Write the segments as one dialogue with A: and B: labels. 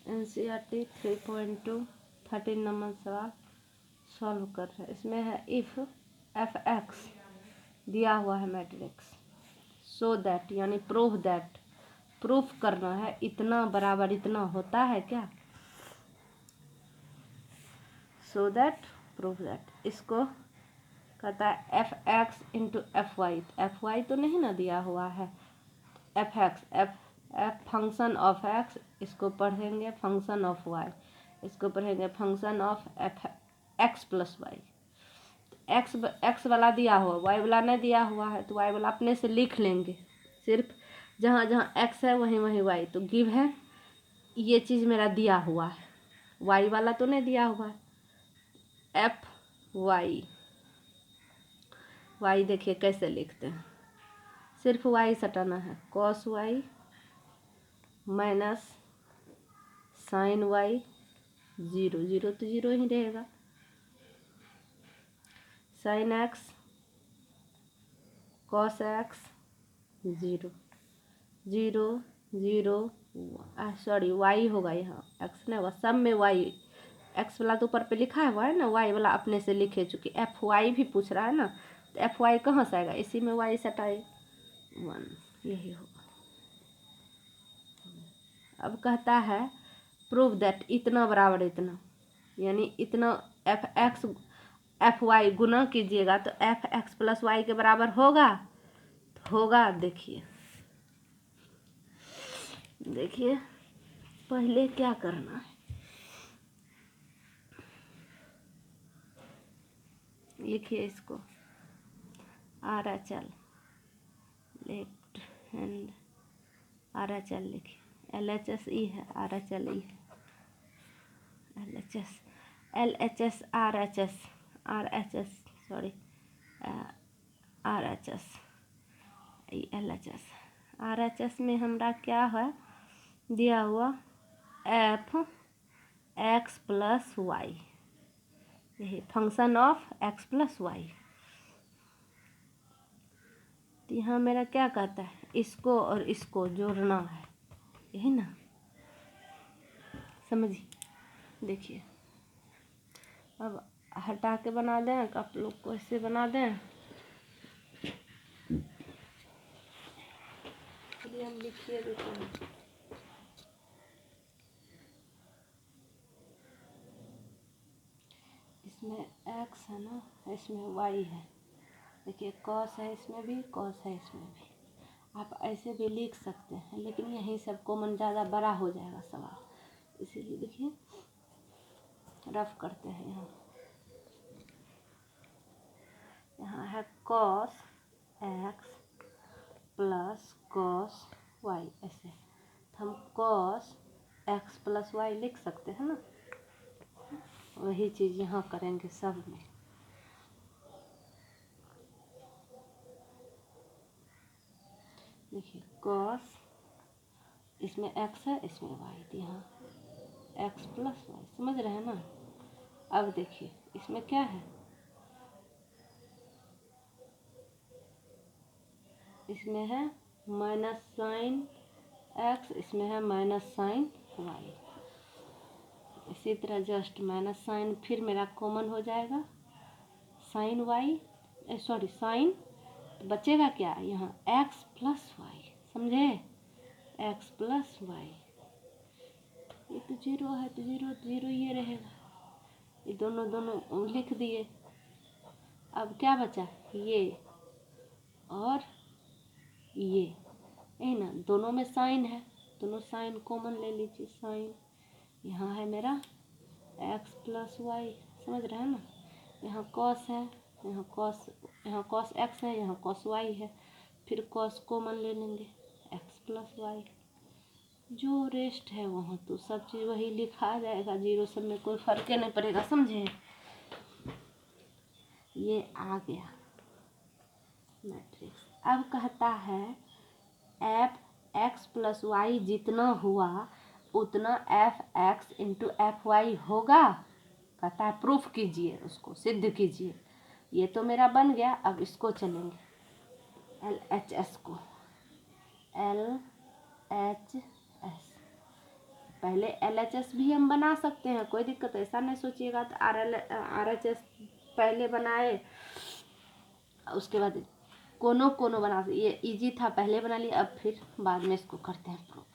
A: NCERT 3.2 13 number सवाल solve कर रहे हैं। इसमें है इफ़ f(x) दिया हुआ है मैट्रिक्स, सो दैट यानी प्रूफ दैट, प्रूफ करना है इतना बराबर इतना होता है क्या, सो दैट प्रूफ दैट। इसको कहता है f(x) इंटू fy। fy तो नहीं ना दिया हुआ है, f(x) f function of x, इसको पढ़ेंगे फंक्शन ऑफ y, इसको पढ़ेंगे function of x plus y. x वाला दिया हुआ, y वाला नहीं दिया हुआ है तो y वाला अपने से लिख लेंगे, सिर्फ जहाँ जहाँ x है वहीं वहीं y। तो गिव है ये चीज़ मेरा दिया हुआ है, y वाला तो नहीं दिया हुआ है। y देखिए कैसे लिखते हैं, सिर्फ y सटाना है, cos y minus sine y, zero zero तो जीरो ही रहेगा, sine x cos x, zero zero zero, sorry y होगा यहाँ, x नहीं होगा, सब में y, x वाला तो ऊपर पे लिखा हुआ है ना, y वाला अपने से लिखे चुकी, fy भी पूछ रहा है ना, तो fy कहाँ से आएगा, इसी में y सटाए 1, यही होगा। अब कहता है प्रूव दैट इतना बराबर इतना, यानी इतना fy गुना कीजिएगा तो f(x) प्लस y के बराबर होगा, तो होगा। देखिए पहले क्या करना है, लिखिए इसको RHL लेफ्ट हैंड RHL लिखिए, LHS E है, RHL E है, LHS RHS में हमरा क्या है दिया हुआ, f(x) प्लस वाई, यही function of x plus y. तो यहाँ मेरा क्या कहता है, इसको और इसको जोड़ना है, यही ना, समझिए। देखिए अब हटा के बना दें, आप लोग को ऐसे बना दें, चलिए हम लिखिए देते हैं। इसमें x है ना, इसमें y है, देखिए cos है इसमें भी, cos है इसमें भी, आप ऐसे भी लिख सकते हैं, लेकिन यही सब कॉमन ज़्यादा बड़ा हो जाएगा सवाल, इसीलिए देखिए रफ करते हैं। यहाँ है cos x plus cos y, ऐसे हम cos x प्लस y लिख सकते हैं ना, वही चीज़ यहाँ करेंगे सब में। देखिए cos, इसमें x है इसमें y, तो यहाँ x प्लस वाई, समझ रहे हैं ना। अब देखिए इसमें क्या है, इसमें है माइनस साइन x, इसमें है माइनस साइन y, इसी तरह जस्ट माइनस साइन फिर मेरा कॉमन हो जाएगा, साइन y, सॉरी साइन, तो बचेगा क्या यहाँ x प्लस वाई, समझे, x प्लस वाई, ये तो जीरो है तो जीरो जीरो ये रहेगा, ये दोनों लिख दिए। अब क्या बचा, ये और ये, यही ना, दोनों में साइन है, दोनों साइन कॉमन ले लीजिए, साइन यहाँ है मेरा x प्लस वाई, समझ रहे हैं ना। यहाँ कॉस है, यहाँ कॉस x है, यहाँ कॉस y है, फिर कॉस कॉमन ले लेंगे, x प्लस वाई, जो रेस्ट है वहाँ तो सब चीज़ वही लिखा जाएगा, जीरो सब में कोई फर्क नहीं पड़ेगा, समझे। ये आ गया मैट्रिक्स। अब कहता है f(x) प्लस वाई जितना हुआ उतना f(x) इंटू fy होगा, कहता है प्रूफ कीजिए, उसको सिद्ध कीजिए। ये तो मेरा बन गया, अब इसको चलेंगे LHS को, LHS पहले LHS भी हम बना सकते हैं, कोई दिक्कत ऐसा नहीं सोचिएगा तो RHS पहले बनाए उसके बाद कोनो कोनो बना, ये इजी था पहले बना लिया, अब फिर बाद में इसको करते हैं प्रूफ।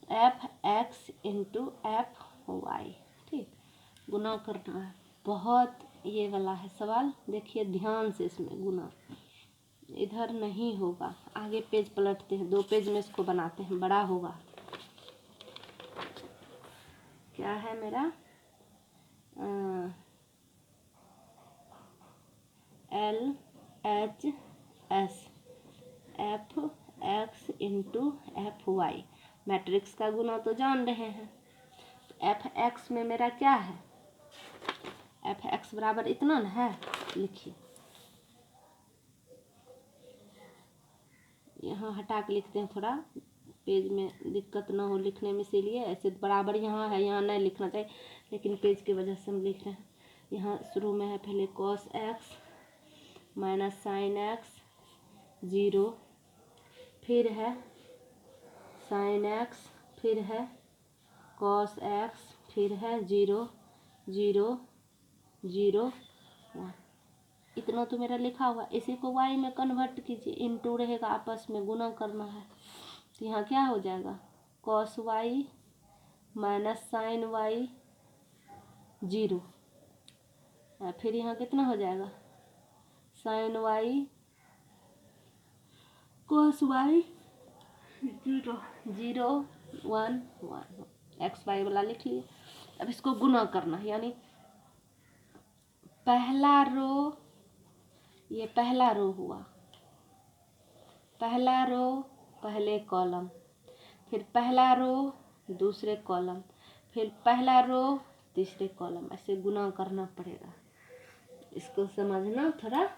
A: fx इंटू fy, ठीक, गुना करना है, बहुत ये वाला है सवाल, देखिए ध्यान से, इसमें गुना इधर नहीं होगा, आगे पेज पलटते हैं, 2 पेज में इसको बनाते हैं, बड़ा होगा। क्या है मेरा LHS fx into fy, matrix का गुना तो जान रहे हैं। fx में मेरा क्या है, fx बराबर इतना ना है, लिखिए यहाँ हटा के लिखते हैं, थोड़ा पेज में दिक्कत ना हो लिखने में, इसीलिए ऐसे बराबर यहाँ है, यहाँ नहीं लिखना चाहिए, लेकिन पेज की वजह से हम लिख रहे हैं। यहाँ शुरू में है पहले cos x minus sine x 0, फिर है साइन x, फिर है cos x, फिर है 0 0 0 1, इतना तो मेरा लिखा हुआ। इसी को y में कन्वर्ट कीजिए, इनटू रहेगा, आपस में गुना करना है, तो यहाँ क्या हो जाएगा cos y minus sine y 0, फिर यहाँ कितना हो जाएगा sine y cos y 0 0 1 1, x y वाला लिख लिए। अब इसको गुना करना है, यानी पहला रो, ये पहला रो हुआ, पहला रो पहले कॉलम, फिर पहला रो दूसरे कॉलम, फिर पहला रो तीसरे कॉलम, ऐसे गुना करना पड़ेगा। इसको समझना थोड़ा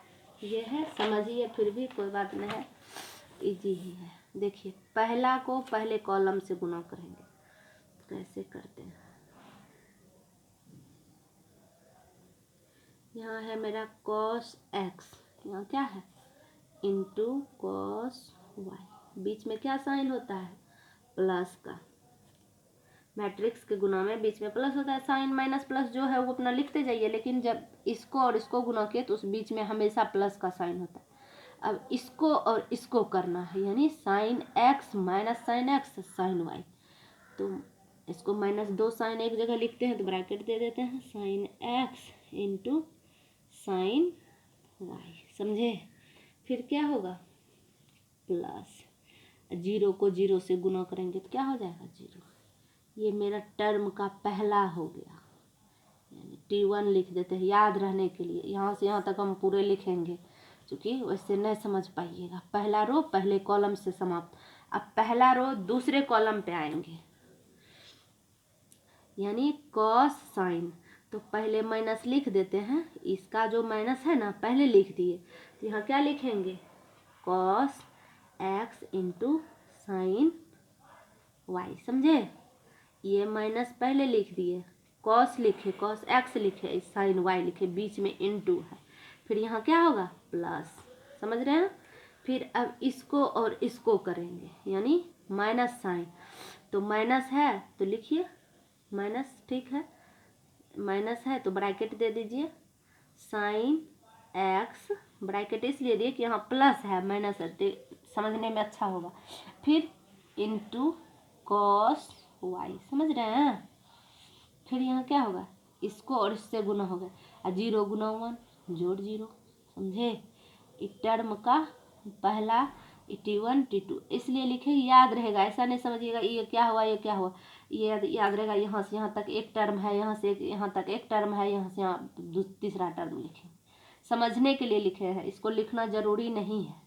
A: ये है, समझिए, फिर भी कोई बात नहीं है, इजी ही है। देखिए पहला को पहले कॉलम से गुना करेंगे, कैसे करते हैं। यहाँ है मेरा cos x, यहाँ क्या है इंटू cos y, बीच में क्या साइन होता है प्लस का, मैट्रिक्स के गुना में बीच में प्लस होता है, साइन माइनस प्लस जो है वो अपना लिखते जाइए, लेकिन जब इसको और इसको गुना किए तो उस बीच में हमेशा प्लस का साइन होता है। अब इसको और इसको करना है, यानी sine x minus sine x sine y, तो इसको माइनस 2 साइन एक जगह लिखते हैं तो ब्रैकेट दे देते हैं, sine x into sine y, समझे। फिर क्या होगा प्लस, 0 को 0 से गुना करेंगे तो क्या हो जाएगा 0, ये मेरा टर्म का पहला हो गया, यानी T1 लिख देते हैं याद रहने के लिए, यहाँ से यहाँ तक हम पूरे लिखेंगे क्योंकि वैसे नहीं समझ पाइएगा। पहला रो पहले कॉलम से समाप्त, अब पहला रो दूसरे कॉलम पे आएंगे, यानी कॉस साइन, तो पहले माइनस लिख देते हैं, इसका जो माइनस है ना पहले लिख दिए, तो यहाँ क्या लिखेंगे cos x into sine y, समझे। ये माइनस पहले लिख दिए, कॉस लिखे, कॉस x लिखे, साइन y लिखे, बीच में इंटू है, फिर यहाँ क्या होगा प्लस, समझ रहे हैं। फिर अब इसको और इसको करेंगे, यानी माइनस साइन, तो माइनस है तो लिखिए माइनस, ठीक है, माइनस है तो ब्रैकेट दे दीजिए, साइन x, ब्रैकेट इसलिए दिए कि यहाँ प्लस है माइनस है, समझने में अच्छा होगा, फिर इंटू कॉस y, समझ रहे हैं। फिर यहाँ क्या होगा इसको और इससे गुना हो गया, 0 गुना 1 जोड़ 0, समझे। इस टर्म का पहला T1 T2 इसलिए लिखे, याद रहेगा, ऐसा नहीं समझिएगा ये क्या हुआ ये क्या हुआ, ये याद रहेगा, यहाँ से यहाँ तक एक टर्म है, यहाँ से यहाँ तक एक टर्म है, यहाँ से यहाँ तीसरा टर्म लिखे, समझने के लिए लिखे हैं, इसको लिखना जरूरी नहीं है,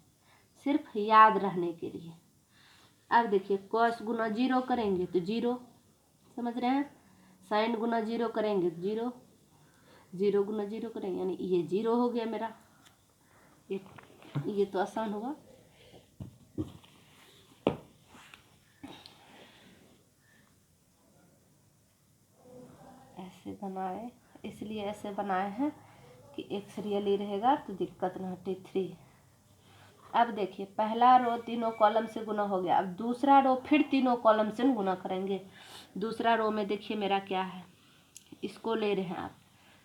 A: सिर्फ याद रहने के लिए। अब देखिए कॉस गुना 0 करेंगे तो 0, समझ रहे हैं, साइन गुना 0 करेंगे 0, 0 गुना 0 करेंगे, यानी ये 0 हो गया मेरा, ये तो आसान होगा। ऐसे बनाए, इसलिए ऐसे बनाए हैं कि एक सीरियल ही रहेगा तो दिक्कत ना, T3 अब देखिए पहला रो तीनों कॉलम से गुना हो गया, अब दूसरा रो फिर तीनों कॉलम से गुना करेंगे। दूसरा रो में देखिए मेरा क्या है, इसको ले रहे हैं आप,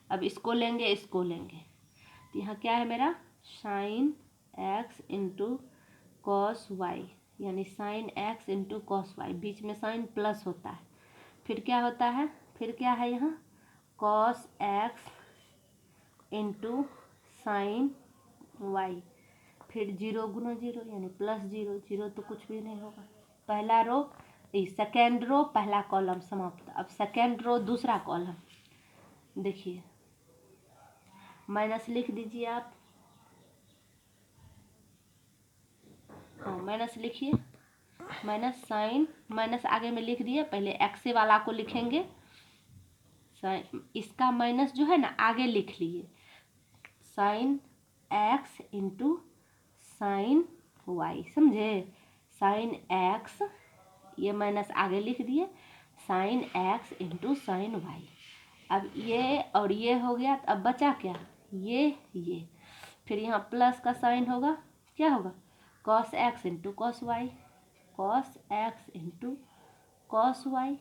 A: अब इसको लेंगे इसको लेंगे, तो यहाँ क्या है मेरा sine x into cos y, यानी sine x into cos y, बीच में साइन प्लस होता है, फिर क्या होता है, फिर क्या है यहाँ cos x into sine y, फिर 0 गुना 0 यानी प्लस 0, 0 तो कुछ भी नहीं होगा। पहला रो सेकेंड रो पहला कॉलम समाप्त। अब सेकेंड रो दूसरा कॉलम देखिए, माइनस लिख दीजिए आप, हाँ माइनस लिखिए, माइनस साइन, माइनस आगे में लिख दिए, पहले एक्स वाला को लिखेंगे, इसका माइनस जो है ना आगे लिख लिए, sine x into sine y, समझे, साइन एक्स, ये माइनस आगे लिख दिए, sine x into sine y. अब ये और ये हो गया, तो अब बचा क्या, ये फिर यहाँ प्लस का साइन होगा, क्या होगा cos x into cos y, cos x into cos y,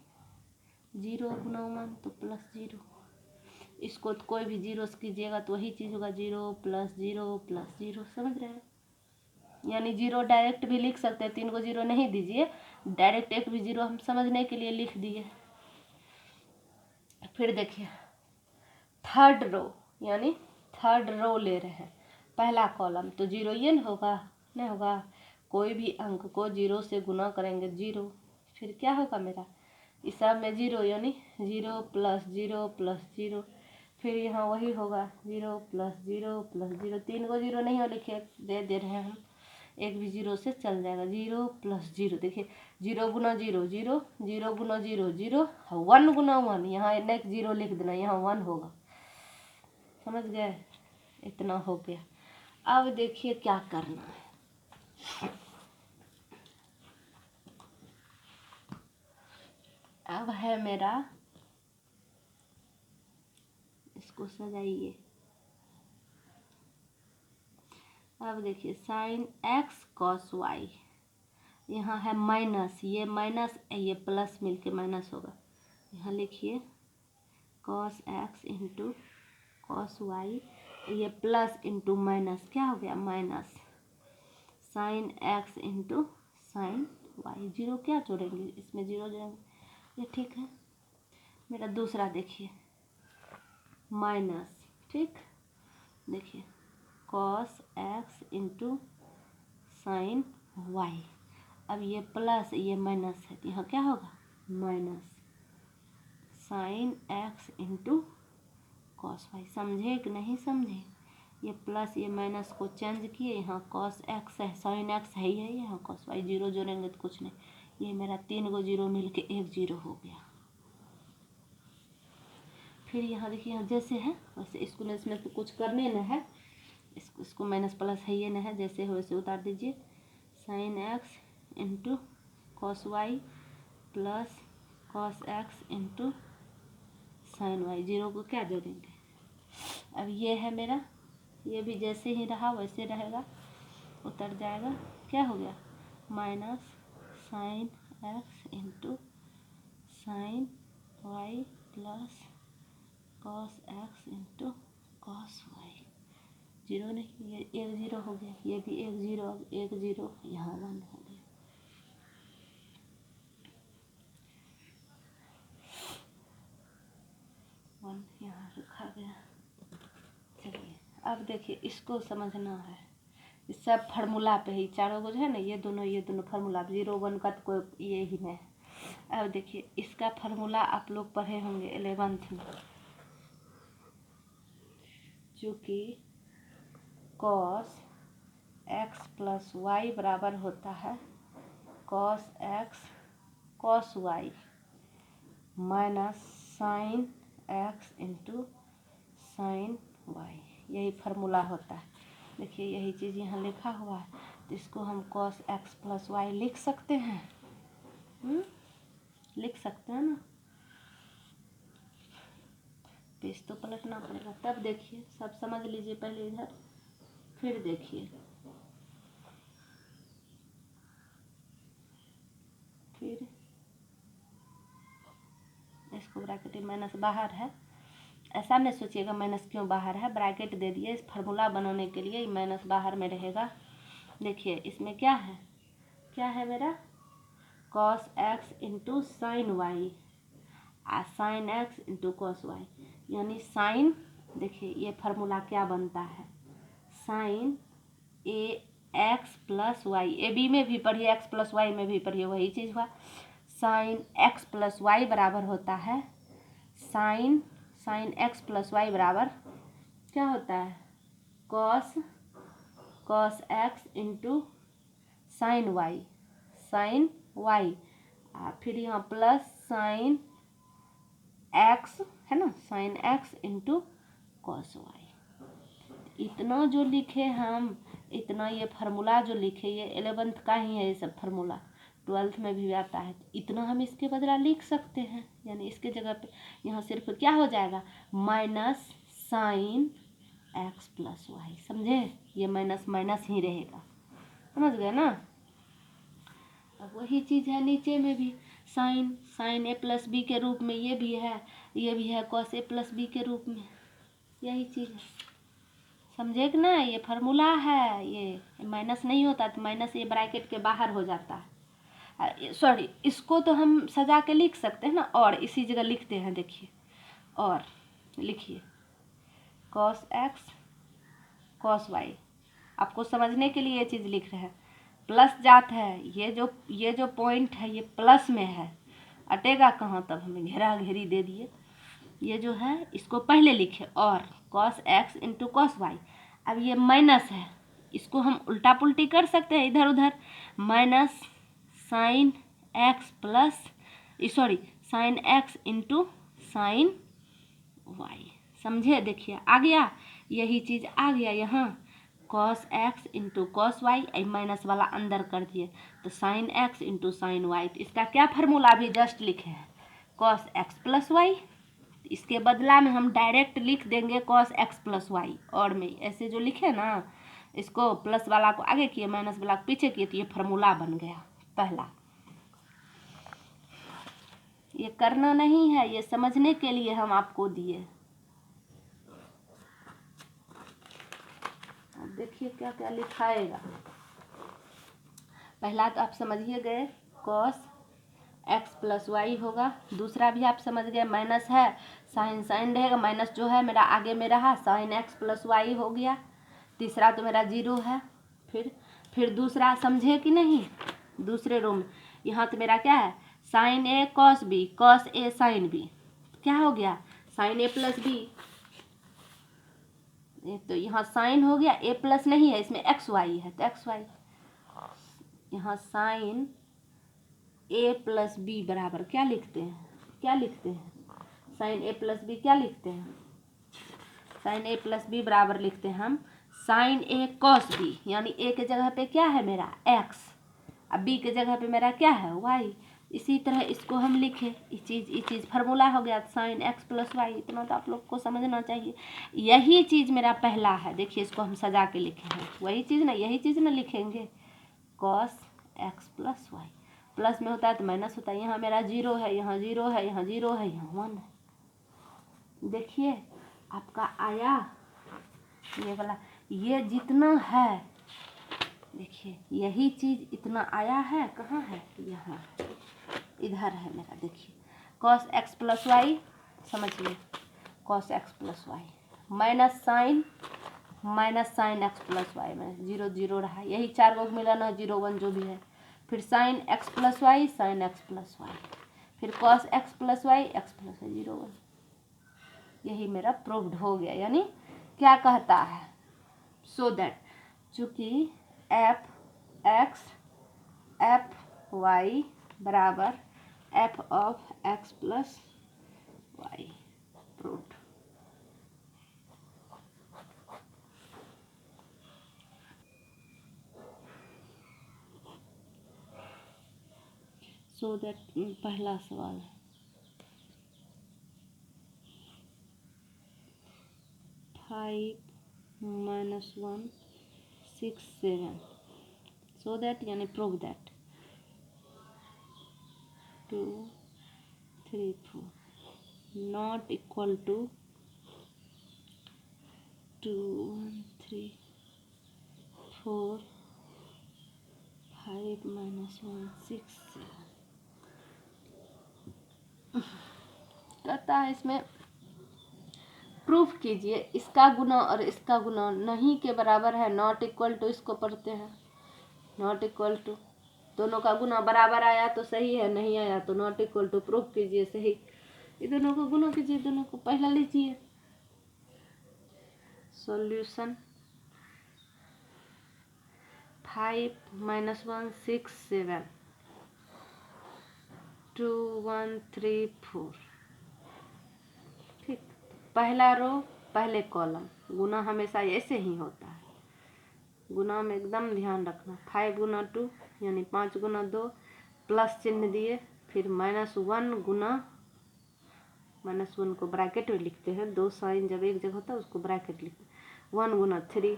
A: 0 गुना 1 तो प्लस 0, इसको तो कोई भी जीरो से कीजिएगा तो वही चीज़ होगा, 0 प्लस 0 प्लस 0, समझ रहे हैं, यानी 0 डायरेक्ट भी लिख सकते हैं, 3 को 0 नहीं दीजिए, डायरेक्ट एक भी 0 हम समझने के लिए लिख दिए। फिर देखिए थर्ड रो, यानी थर्ड रो ले रहे हैं, पहला कॉलम तो 0 ये न होगा, नहीं होगा, कोई भी अंक को 0 से गुना करेंगे 0, फिर क्या होगा मेरा इस सब में 0 यानी 0 प्लस 0 प्लस 0, फिर यहाँ वही होगा 0 प्लस 0 प्लस 0, 3 को 0 नहीं हो लिखे दे रहे हैं हम, एक भी 0 से चल जाएगा, 0 प्लस 0, देखिए 0 गुना 0 0, 0 गुना 0 0, 1 गुना 1, यहाँ नेक्स्ट 0 लिख देना, यहाँ 1 होगा, समझ गए, इतना हो गया। अब देखिए क्या करना है, अब है मेरा, इसको सजाइए, अब देखिए साइन एक्स कॉस वाई, यहाँ है माइनस, ये माइनस ये प्लस मिलके माइनस होगा, यहाँ लिखिए cos x into cos y, ये प्लस इंटू माइनस क्या हो गया minus, sine x into sine y, 0 क्या जोड़ेंगे इसमें 0 जोड़ेंगे, ये ठीक है। मेरा दूसरा देखिए माइनस, ठीक, देखिए cos x into sine y, अब ये प्लस ये माइनस है, तो यहाँ क्या होगा minus sine x into cos y, समझे कि नहीं समझे, ये प्लस ये माइनस को चेंज किए, यहाँ कॉस एक्स है साइन एक्स है ही है, यहाँ कॉस वाई, 0 जोड़ेंगे तो कुछ नहीं, ये मेरा 3 को 0 मिल के 1 0 हो गया। फिर यहाँ देखिए यहाँ जैसे है वैसे, इसको इसमें तो कुछ करने न है, इसको माइनस प्लस है ये न है, जैसे हो वैसे उतार दीजिए, sine x into cos y plus cos x into sine y, 0 को क्या जोड़ेंगे, अब ये है मेरा, ये भी जैसे ही रहा वैसे रहेगा, उतर जाएगा, क्या हो गया minus sine x into sine y plus cos x into cos y, 0 नहीं, ये 1 0 हो गया, ये भी 1 0, अब 1 0, यहाँ 1 हो गया। यहाँ रखा गया। चलिए अब देखिए इसको समझना है, इस सब फार्मूला पे ही, चारों को जो है ना ये दोनों फार्मूला, 0 1 का तो कोई ये ही नहीं। अब देखिए इसका फार्मूला आप लोग पढ़े होंगे 11th में, चूँकि कॉस एक्स प्लस वाई बराबर होता है cos x cos y minus sine x into sine y, यही फार्मूला होता है। देखिए यही चीज़ यहाँ लिखा हुआ है, तो इसको हम कॉस एक्स प्लस वाई लिख सकते हैं, लिख सकते हैं ना, पेज तो पलटना पड़ेगा, तब देखिए सब समझ लीजिए पहले इधर, फिर देखिए इसको ब्रैकेट माइनस बाहर है, ऐसा नहीं सोचिएगा माइनस क्यों बाहर है, ब्रैकेट दे दिए इस फार्मूला बनाने के लिए, माइनस बाहर में रहेगा। देखिए इसमें क्या है मेरा cos x into sine y, sine x into cos y, यानी साइन, देखिए ये फार्मूला क्या बनता है, sine a x plus y, a b में भी पढ़िए एक्स प्लस वाई में भी पढ़िए, वही चीज़ हुआ। साइन एक्स प्लस वाई बराबर होता है साइन एक्स प्लस वाई बराबर क्या होता है cos x into sine y, फिर यहाँ प्लस साइन एक्स है ना, sine x into cos y. इतना जो लिखे हम, इतना ये फार्मूला जो लिखे ये 11th का ही है, ये सब फार्मूला 12th में भी आता है, इतना हम इसके बदला लिख सकते हैं। यानी इसके जगह पे यहाँ सिर्फ क्या हो जाएगा minus sine x plus y, समझे, ये माइनस माइनस ही रहेगा, समझ गए ना। अब वही चीज़ है नीचे में भी, साइन ए प्लस बी के रूप में ये भी है कॉस ए प्लस बी के रूप में, यही चीज़ है, समझे कि ना। ये फार्मूला है, ये माइनस नहीं होता तो माइनस ये ब्रैकेट के बाहर हो जाता है, सॉरी इसको तो हम सजा के लिख सकते हैं ना, और इसी जगह लिखते हैं, देखिए और लिखिए कॉस एक्स कॉस वाई, आपको समझने के लिए ये चीज़ लिख रहे हैं, प्लस जात है, ये जो पॉइंट है ये प्लस में है, अटेगा कहाँ, तब हमें घेरा घेरी दे दिए, ये जो है इसको पहले लिखे, और cos x into cos y, अब ये माइनस है, इसको हम उल्टा पुल्टी कर सकते हैं इधर उधर, minus sine x plus sorry sine x into sine y, समझे, देखिए आ गया, यही चीज़ आ गया यहाँ, cos x into cos y, minus वाला अंदर कर दिए तो sine x into sine y, तो इसका क्या फार्मूला अभी जस्ट लिखे हैं कॉस एक्स प्लस वाई, इसके बदला में हम डायरेक्ट लिख देंगे कॉस एक्स प्लस वाई, और में ऐसे जो लिखे ना, इसको प्लस वाला को आगे किए माइनस वाला को पीछे किए, तो ये फार्मूला बन गया पहला। ये करना नहीं है, ये समझने के लिए हम आपको दिए। अब देखिए क्या क्या लिखाएगा, पहला तो आप समझिए गए कॉस एक्स प्लस वाई होगा, दूसरा भी आप समझ गए माइनस है, साइन रहेगा, माइनस जो है मेरा आगे में रहा, साइन एक्स प्लस वाई हो गया, तीसरा तो मेरा जीरो है, फिर दूसरा समझे कि नहीं, दूसरे रो में यहाँ तो मेरा क्या है sine A cos B, cos A sine B, क्या हो गया साइन ए प्लस बी, तो यहाँ साइन हो गया, ए प्लस नहीं है इसमें एक्स वाई है तो एक्स वाई, यहाँ साइन ए प्लस बी बराबर क्या लिखते हैं साइन ए प्लस बी क्या लिखते हैं, साइन ए प्लस बी बराबर लिखते हैं हम साइन ए कॉस बी, यानी ए के जगह पे क्या है मेरा एक्स, अब बी के जगह पे मेरा क्या है वाई, इसी तरह इसको हम लिखे, ये चीज़ फार्मूला हो गया साइन एक्स प्लस वाई, इतना तो आप लोग को समझना चाहिए। यही चीज़ मेरा पहला है, देखिए इसको हम सजा के लिखे हैं, वही चीज़ ना, यही चीज़ ना लिखेंगे cos x plus y, plus में होता है तो माइनस होता है, यहाँ मेरा जीरो है, यहाँ जीरो है, यहाँ जीरो है, यहाँ 1 है, देखिए आपका आया ये वाला, ये जितना है देखिए यही चीज़ इतना आया है, कहाँ है यहाँ इधर है मेरा, देखिए कॉस एक्स प्लस वाई, समझिए cos x plus y minus sine x plus y में जीरो जीरो रहा, यही चार गो मिला ना, 0 1 जो भी है, फिर sine x plus y, sine x plus y, फिर cos x plus y, x plus y 0 1, यही मेरा प्रूव्ड हो गया। यानी क्या कहता है, सो दैट चूँकि एफ एक्स एफ वाई बराबर f of x plus y, proved. So that पहला सवाल है 5 - 1 6 7, सो दैट यानी prove that 2 3 4 not equal to 2 1 3 4 5 -1 6 7 कहता है इसमें प्रूफ कीजिए इसका गुना और इसका गुना नहीं के बराबर है। नॉट इक्वल टू इसको पढ़ते हैं, नॉट इक्वल टू दोनों का गुना बराबर आया तो सही है, नहीं आया तो नॉट इक्वल टू प्रूफ कीजिए सही। ये दोनों को गुना कीजिए, दोनों को पहला लीजिए। सॉल्यूशन 5 -1 6 7 2 1 3 4। ठीक, पहला रो पहले कॉलम, गुना हमेशा ऐसे ही होता है। गुना में एकदम ध्यान रखना। 5 गुना 2 यानी 5 गुना 2, प्लस चिन्ह दिए, फिर -1 गुना, -1 को ब्रैकेट में लिखते हैं, 2 साइन जब एक जगह होता है उसको ब्रैकेट लिखते हैं। 1 गुना 3,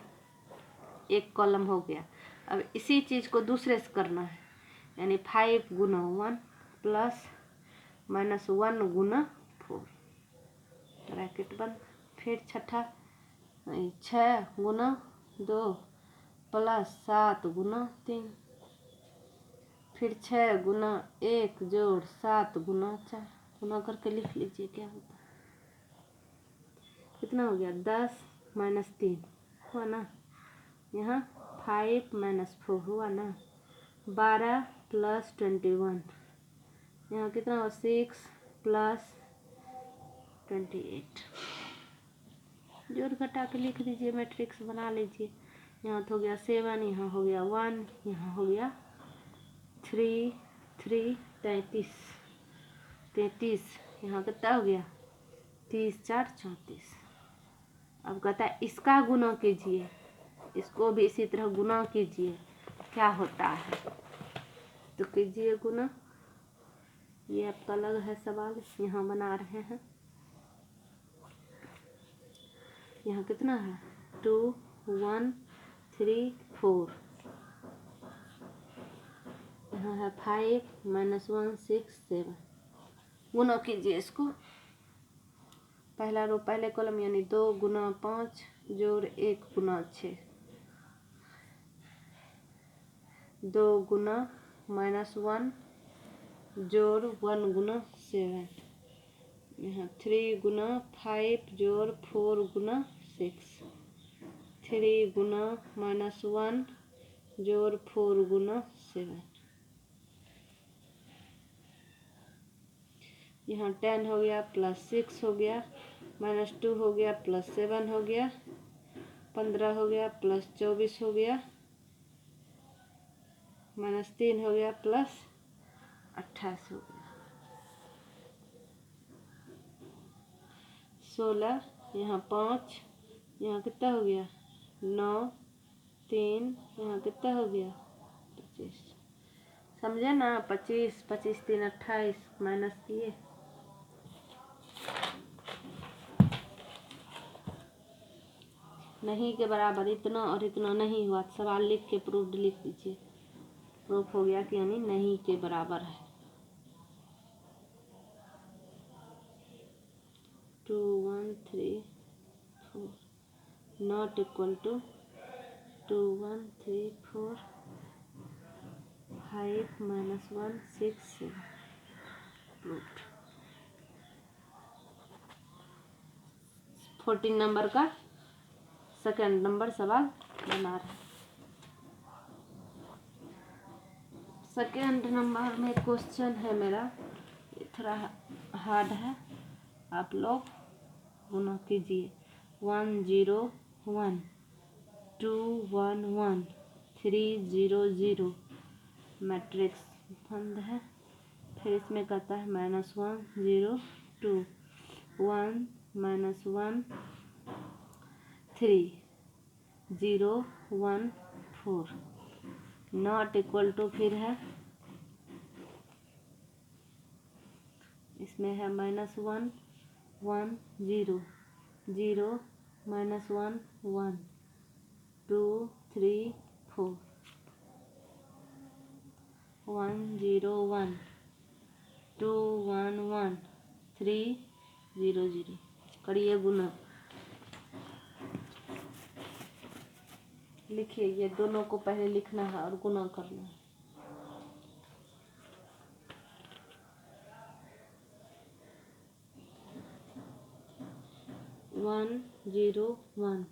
A: एक कॉलम हो गया। अब इसी चीज़ को दूसरे से करना है, यानी 5 गुना 1 प्लस -1 गुना 4, ब्रैकेट बंद। फिर छठा 6 गुना 2 प्लस 7 गुना 3, फिर 6 गुना 1 जोड़ 7 गुना 4, गुना करके लिख लीजिए क्या होता है। कितना हो गया 10 -3 हुआ ना, यहाँ 5 -4 हुआ ना, 12 + 21, यहाँ कितना हुआ 6 + 28। जोड़ घटा के लिख दीजिए, मैट्रिक्स बना लीजिए। यहाँ तो हो गया 7, यहाँ हो गया 1, यहाँ हो गया 3 3 33, यहाँ कितना हो गया 30 4 34। अब कहता है इसका गुना कीजिए, इसको भी इसी तरह गुना कीजिए, क्या होता है तो कीजिए गुना। ये आपका अलग है सवाल, यहाँ बना रहे हैं। यहाँ कितना है 2 1 3 4, यहाँ है 5 -1 6 7। गुना कीजिए इसको, पहला रो पहले कॉलम यानी 2 गुना 5 जोड़ 1 गुना 6, 2 गुना -1 जोड़ 1 गुना 7, यहाँ 3 गुना 5 जोड़ 4 गुना 6, 3 गुना -1 जोड़ 4 गुना 7, यहाँ 10 हो गया प्लस 6 हो गया, -2 हो गया प्लस 7 हो गया, 15 हो गया प्लस 24 हो गया, -3 हो गया प्लस 28 हो गया, 16, यहाँ 5, यहाँ कितना हो गया 9 3, यहाँ कितना हो गया 25। समझे ना, 25 25 3 28 माइनस किए। नहीं के बराबर इतना और इतना नहीं हुआ, सवाल लिख के प्रूफ लिख दीजिए। प्रूफ हो गया कि यानी नहीं के बराबर है। 2 1 3 4 not equal to 2 1 3 4 5 -1 6 7 proof. 14 number का सेकंड नंबर सवाल बना रहे। सेकंड नंबर में क्वेश्चन है मेरा, ये थोड़ा हार्ड है, आप लोग गुना कीजिए। 1 0 1 2 1 1 3 0 0, मैट्रिक्स बंद है। फिर इसमें कहता है -1 0 2 1 -1 3 0 1 4 नॉट इक्वल टू, फिर है इसमें है -1 1 0 0 -1 1 2 3 4 1 0 1 2 1 1 3 0 0 करिए गुना। लिखिए, ये दोनों को पहले लिखना है और गुना करना है। 1 0 1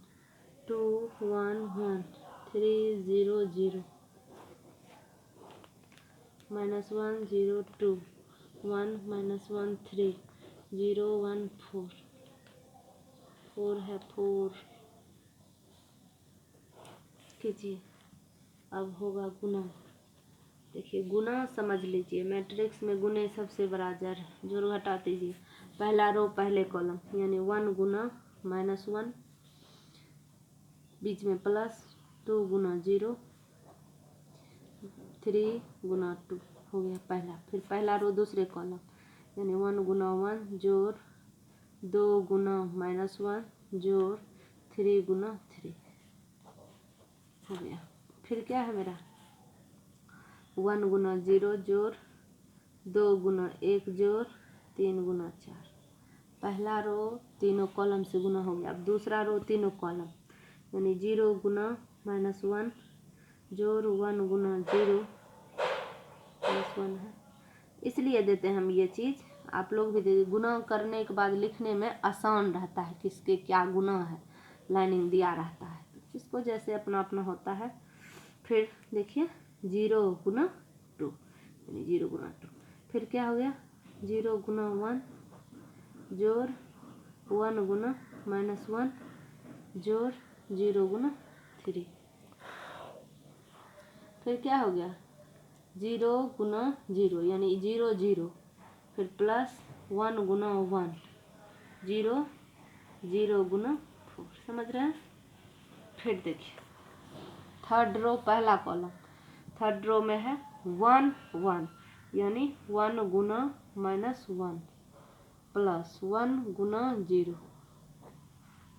A: 2 1 1 3 0 0 -1 0 2 1 -1 3 0 1 4 4 है 4 कीजिए। अब होगा गुना। देखिए गुना समझ लीजिए, मैट्रिक्स में गुने सबसे बड़ा जड़ है। जोड़ घटा दीजिए, पहला रो पहले कॉलम, यानी 1 गुना -1, बीच में प्लस 2 गुना 0, 3 गुना 2 हो गया पहला। फिर पहला रो दूसरे कॉलम, यानी 1 गुना 1 जोड़ 2 गुना -1 जोड़ 3 गुना 3 हो गया। फिर क्या है मेरा 1 गुना 0 जोड़ 2 गुना 1 जोड़ 3 गुना 4। पहला रो तीनों कॉलम से गुना हो गया। अब दूसरा रो तीनों कॉलम, यानी 0 गुना -1 जोड़ 1 गुना 0 -1 है। इसलिए देते हैं हम ये चीज़, आप लोग भी देखिए, गुना करने के बाद लिखने में आसान रहता है, किसके क्या गुना है, लाइनिंग दिया रहता है, तो जिसको जैसे अपना अपना होता है। फिर देखिए 0 गुना 2, यानी 0 गुना 2। फिर क्या हो गया 0 गुना 1 जोड़ 1 गुना -1 जोड़ 0 गुना 3। फिर क्या हो गया 0 गुना 0, यानी 0 0, फिर प्लस 1 गुना 1 0 0 गुना 4। समझ रहे हैं। फिर देखिए थर्ड रो पहला कॉलम, थर्ड रो में है 1 1, यानी 1 गुना -1 प्लस 1 गुना 0,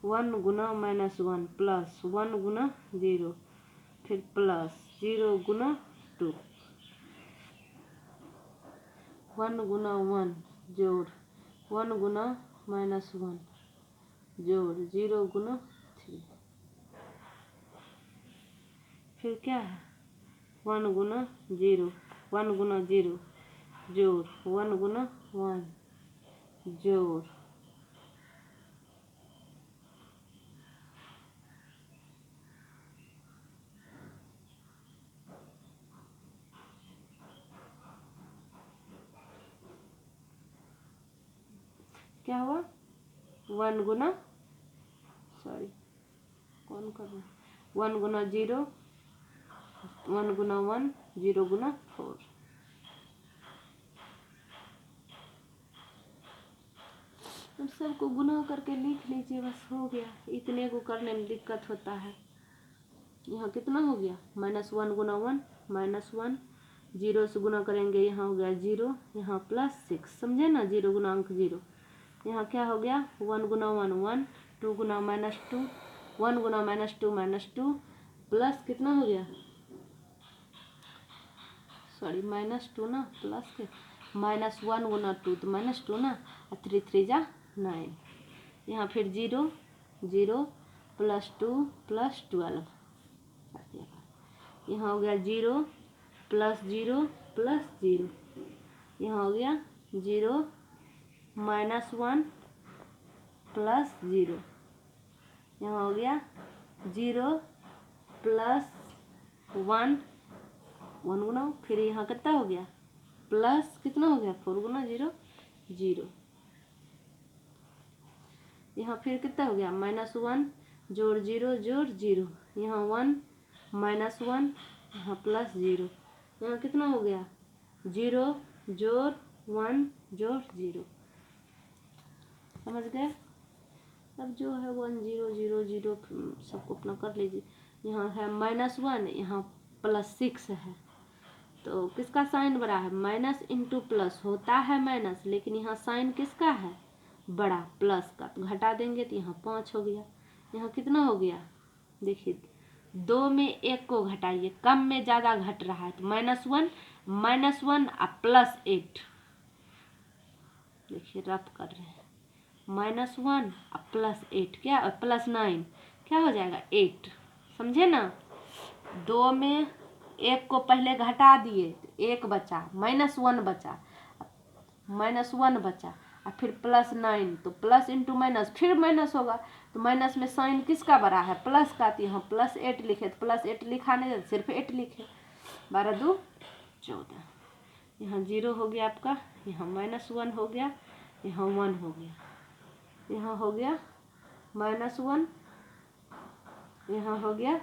A: 1 गुना -1 प्लस 1 गुना 0, फिर प्लस 0 गुना 2, 1 गुना 1 जोड़ 1 गुना -1 जोड़ 0 गुना 3। फिर क्या है 1 गुना 0, 1 गुना 0 जोड़ 1 गुना 1 जोड़ क्या हुआ 1 गुना, सॉरी कौन कर रहा है, 1 गुना 0, 1 गुना 1 0 गुना 4। अब सबको गुना करके लिख लीजिए, बस हो गया। इतने को करने में दिक्कत होता है। यहाँ कितना हो गया -1 गुना 1 -1, 0 से गुना करेंगे, यहाँ हो गया 0, यहाँ +6, समझे ना, 0 गुना अंक 0। यहाँ क्या हो गया 1 गुना 1 1, 2 गुना -2, 1 गुना -2 प्लस कितना हो गया, सॉरी -2 ना, प्लस के -1 गुना 2 तो -2 ना, 3 3 जा 9। यहाँ फिर 0 0 +2 +12, यहाँ हो गया 0 + 0 + 0, यहाँ हो गया 0 -1 + 0, यहाँ हो गया 0 + 1 1 गुना, फिर यहाँ कितना हो गया प्लस कितना हो गया 4 गुना 0 0, यहाँ फिर कितना हो गया -1 जोड़ 0 जोड़ 0, यहाँ 1 -1, यहाँ +0, यहाँ कितना हो गया 0 जोड़ 1 जोड़ 0। समझ गए। अब जो है 1 0 0 0 सबको अपना कर लीजिए। यहाँ है -1, यहाँ +6 है, तो किसका साइन बड़ा है, माइनस इंटू प्लस होता है माइनस, लेकिन यहाँ साइन किसका है बड़ा, प्लस का, तो घटा देंगे तो यहाँ 5 हो गया। यहाँ कितना हो गया देखिए 2 में 1 को घटाइए, कम में ज़्यादा घट रहा है, तो -1 -1 और +8, देखिए रफ कर रहे हैं -1 और +8 क्या +9 क्या हो जाएगा 8। समझे ना। 2 में 1 को पहले घटा दिए तो 1 बचा, -1 बचा, -1 बचा और फिर +9 तो प्लस इंटू माइनस फिर माइनस होगा। तो माइनस में साइन किसका बड़ा है प्लस का, तो यहाँ +8 लिखे तो +8 लिखा नहीं सिर्फ 8 लिखे। 12 2 14। यहाँ 0 हो गया आपका, यहाँ -1 हो गया, यहाँ 1 हो गया, यहाँ हो गया -1, यहाँ हो गया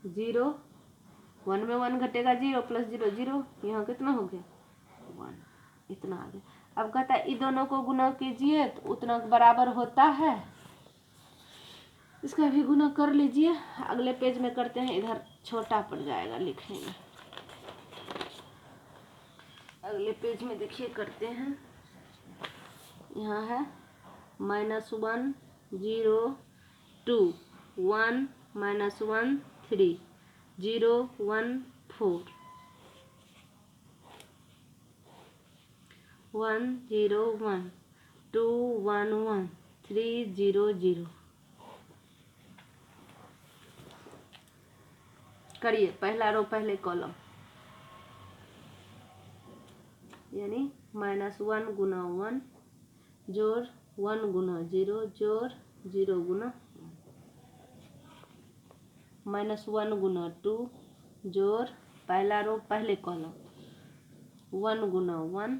A: 0, 1 में 1 घटेगा 0 + 0 0, यहाँ कितना हो गया 1, इतना आ गया। अब कहता है इन दोनों को गुना कीजिए तो उतना बराबर होता है, इसका भी गुना कर लीजिए। अगले पेज में करते हैं, इधर छोटा पड़ जाएगा लिखने में। अगले पेज में देखिए करते हैं, यहाँ है -1 0 2 1 -1 3 0 1 4 1 0 1 2 1 1 3 0 0। करिए पहला रो पहले कॉलम, यानी -1 गुना 1 जोड़ 1 गुना 0 जोड़ 0 गुना -1 गुना 2 जोड़ पहला रो पहले कॉलम 1 गुना 1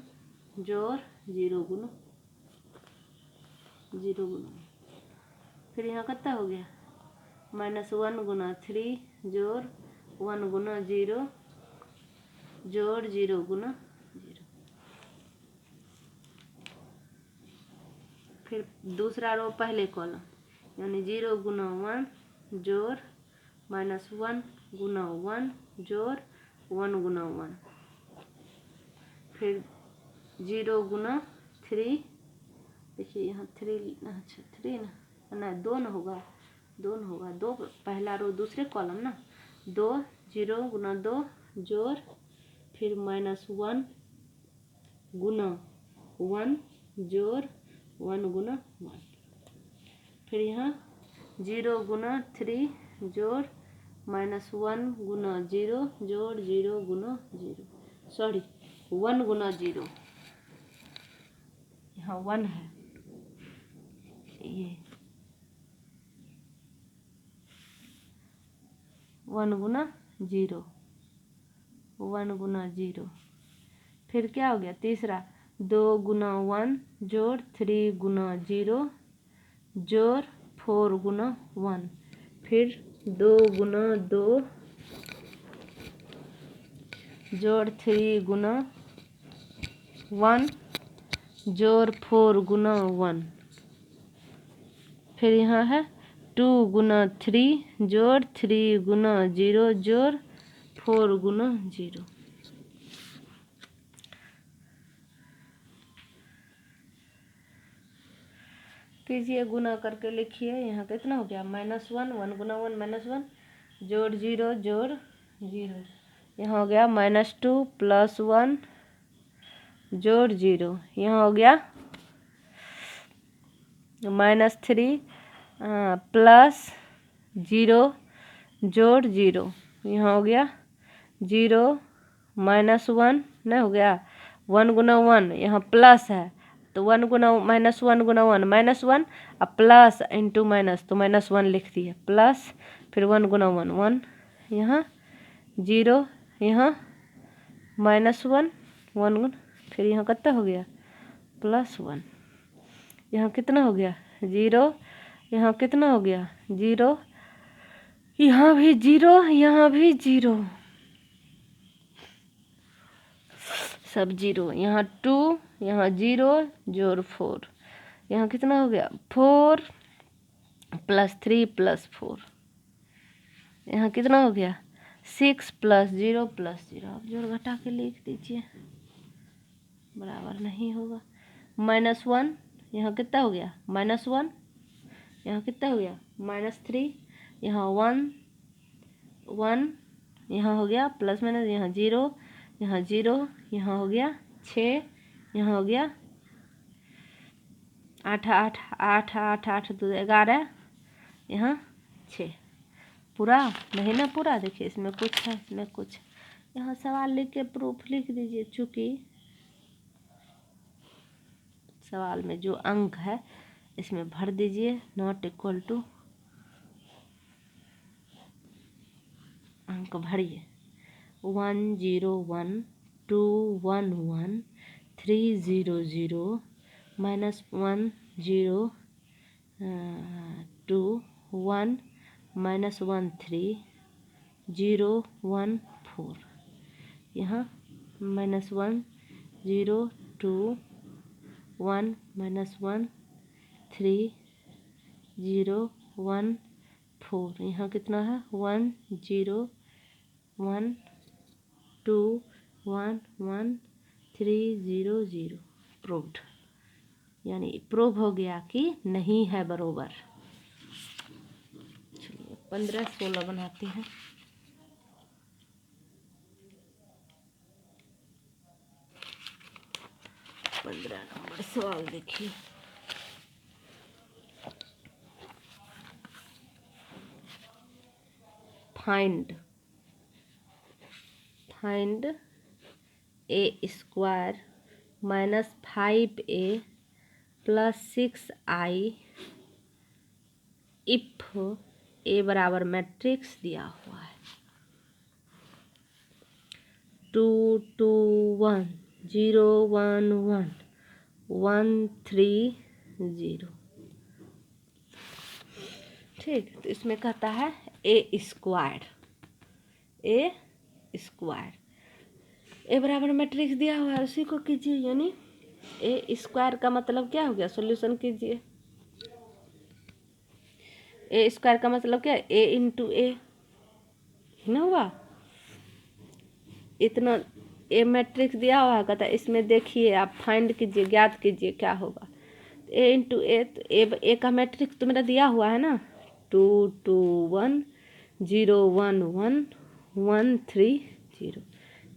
A: जोड़ 0 गुना 0 गुना, फिर यहाँ कितना हो गया -1 गुना 3 जोड़ 1 गुना 0 जोड़ 0 गुना 0। फिर दूसरा रो पहले कॉलम यानी 0 गुना 1 जोड़ -1 गुना 1 जोड़ 1 गुना 1, फिर 0 गुना 3, देखिए यहाँ 3, अच्छा 3 ना 2 न होगा, 2 न होगा, 2 पहला रो दूसरे कॉलम ना, 2 0 गुना 2 जोड़ फिर -1 गुना 1 जोड़ 1 गुना 1, फिर यहाँ 0 गुना 3 जोड़ -1 गुना 0 जोड़ 0 गुना 0, सॉरी 1 गुना 0, यहाँ 1 है, ये 1 गुना 0 1 गुना 0, फिर क्या हो गया तीसरा 2 गुना 1 जोड़ 3 गुना 0 जोड़ 4 गुना 1, फिर 2 गुना 2 जोड़ 3 गुना 1 जोड़ 4 गुना 1, फिर यहाँ है 2 गुना 3 जोड़ 3 गुना 0 जोड़ 4 गुना 0। कीजिए गुना करके लिखिए, यहाँ कितना हो गया -1 1 गुना 1 -1 जोड़ 0 जोड़ 0, यहाँ हो गया -2 + 1 जोड़ 0, यहाँ हो गया -3 + 0 जोड़ 0, यहाँ हो गया 0 -1 नहीं हो गया 1 गुना 1, यहाँ प्लस है तो 1 गुना -1 गुना 1 -1 और प्लस इंटू माइनस तो -1 लिख दिए प्लस, फिर 1 गुना 1 1, यहाँ 0 यहाँ -1 1 गुना, फिर यहाँ कितना हो गया +1, यहाँ कितना हो गया 0, यहाँ कितना हो गया 0, यहाँ भी 0 यहाँ भी 0, सब 0, यहाँ 2 यहाँ 0 जोड़ 4, यहाँ कितना हो गया 4 + 3 + 4, यहाँ कितना हो गया 6 + 0 + 0, आप जोड़ घटा के लिख दीजिए, बराबर नहीं होगा। -1 यहाँ कितना हो गया -1, यहाँ कितना हो गया -3, यहाँ 1 1, यहाँ हो गया प्लस माइनस, यहाँ 0 यहाँ 0, यहाँ हो गया 6, यहाँ हो गया 8 8 8 8 8 2 11, यहाँ 6 पूरा नहीं ना पूरा। देखिए इसमें कुछ है, इसमें कुछ। यहाँ सवाल लिख के प्रूफ लिख दीजिए, चूँकि सवाल में जो अंक है इसमें भर दीजिए, नॉट इक्वल टू अंक भरिए। 1 0 1 2 1 1 3 0 0 -1 0 2 1 -1 3 0 1 4। यहाँ -1 0 2 1 -1 3 0 1 4। यहाँ कितना है 1 0 1 2 1 1 3 0 0। प्रूव्ड, यानी प्रूव हो गया कि नहीं है बरोबर। चलिए 15 16 बनाते हैं। 15 नंबर सवाल देखिए। Find a square -5a + 6i if a बराबर मैट्रिक्स दिया हुआ है 2 2 1 0 1 1 1 3 0। ठीक, तो इसमें कहता है ए स्क्वायर ए बराबर मैट्रिक्स दिया हुआ है, उसी को कीजिए। यानी ए स्क्वायर का मतलब क्या हो गया, सॉल्यूशन कीजिए। ए स्क्वायर का मतलब क्या है, ए इंटू ए ना हुआ। इतना ए मैट्रिक्स दिया हुआ है, कहता है इसमें देखिए आप फाइंड कीजिए, ज्ञात कीजिए क्या होगा। ए इंटू ए, तो ए का मैट्रिक्स तो मेरा दिया हुआ है ना, 2 2 1 0 1 1 1 3 0।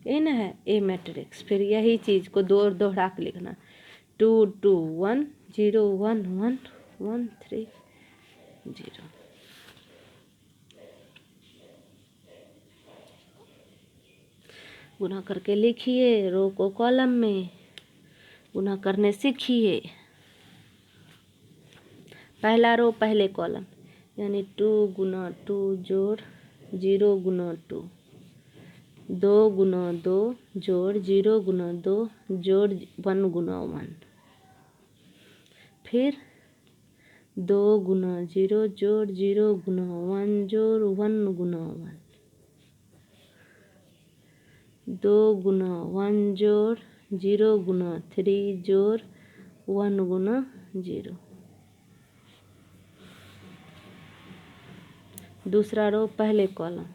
A: ये ना है ए मैट्रिक्स। फिर यही चीज़ को दोहरा के लिखना, 2 2 1 0 1 1 1 3 0। गुना करके लिखिए, रो को कॉलम में गुना करने सीखिए। पहला रो पहले कॉलम, यानी 2 गुना 2 जोड़ 0 गुना 2, 2 गुना 2 जोड़ 0 गुना 2 जोड़ 1 गुना 1। फिर 2 गुना 0 जोड़ 0 गुना 1 जोड़ 1 गुना 1। 2 गुना 1 जोड़ 0 गुना 3 जोड़ 1 गुना 0। दूसरा रो पहले कॉलम,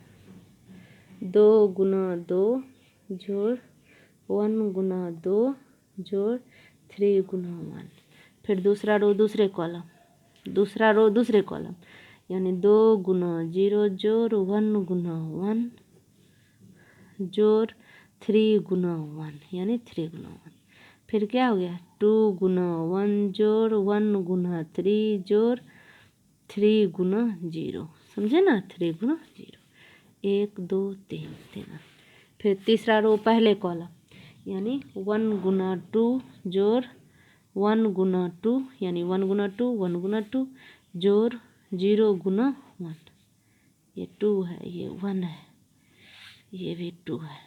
A: 2 गुना 2 जोड़ 1 गुना 2 जोड़ 3 गुना 1। फिर दूसरा रो दूसरे कॉलम, यानी 2 गुना 0 जोड़ 1 गुना 1 जोड़ 3 गुना 1, यानी 3 गुना 1। फिर क्या हो गया, 2 गुना 1 जोड़ 1 गुना 3 जोड़ 3 गुना 0। समझे ना, 3 गुना 0, 1 2 3। फिर तीसरा रो पहले कॉलम, यानी 1 गुना 2 जोड़ 1 गुना 2, यानी 1 गुना 2 1 गुना 2 जोड़ 0 गुना 1। ये 2 है, ये 1 है, ये भी 2 है,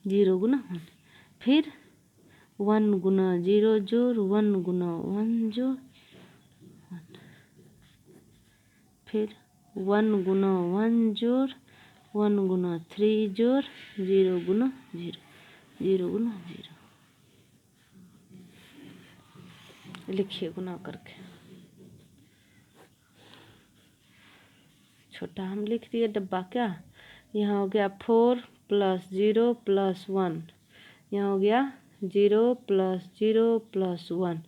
A: 0 गुना 1। फिर 1 गुना 0 जोड़ 1 गुना 1 जोड़ 1। फिर 1 गुना 1 जोड़ 1 गुना 3 जोड़ 0 गुना 0, 0 गुना 0। लिखिए गुना करके। छोटा हम लिख दिए डब्बा क्या। यहाँ हो गया 4 + 0 + 1, यहाँ हो गया 0 + 0 + 1,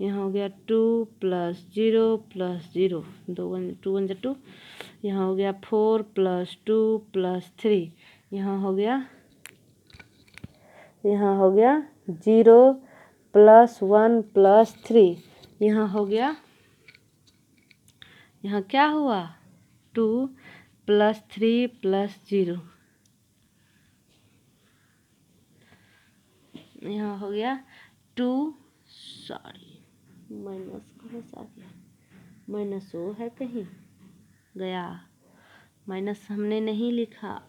A: यहाँ हो गया 2 + 0 + 0, 2 1 2। यहाँ हो गया 4 + 2 + 3, यहाँ हो गया 0 +1 +3, यहाँ हो गया, यहाँ क्या हुआ 2 +3 +0, यहाँ हो गया 2, सॉरी माइनस कहाँ से आ गया, माइनस वो है कहीं गया, माइनस हमने नहीं लिखा,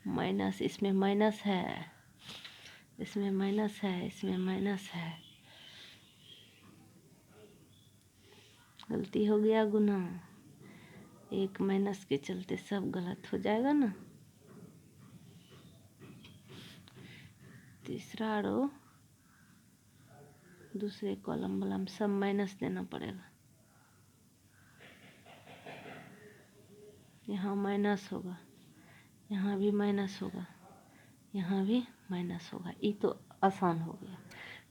A: माइनस इसमें माइनस है, इसमें माइनस है, इसमें माइनस है, गलती हो गया गुना, एक माइनस के चलते सब गलत हो जाएगा ना। तीसरा रो दूसरे कॉलम वाला में सब माइनस देना पड़ेगा, यहाँ माइनस होगा, यहाँ भी माइनस होगा, यहाँ भी माइनस होगा, ये तो आसान हो गया।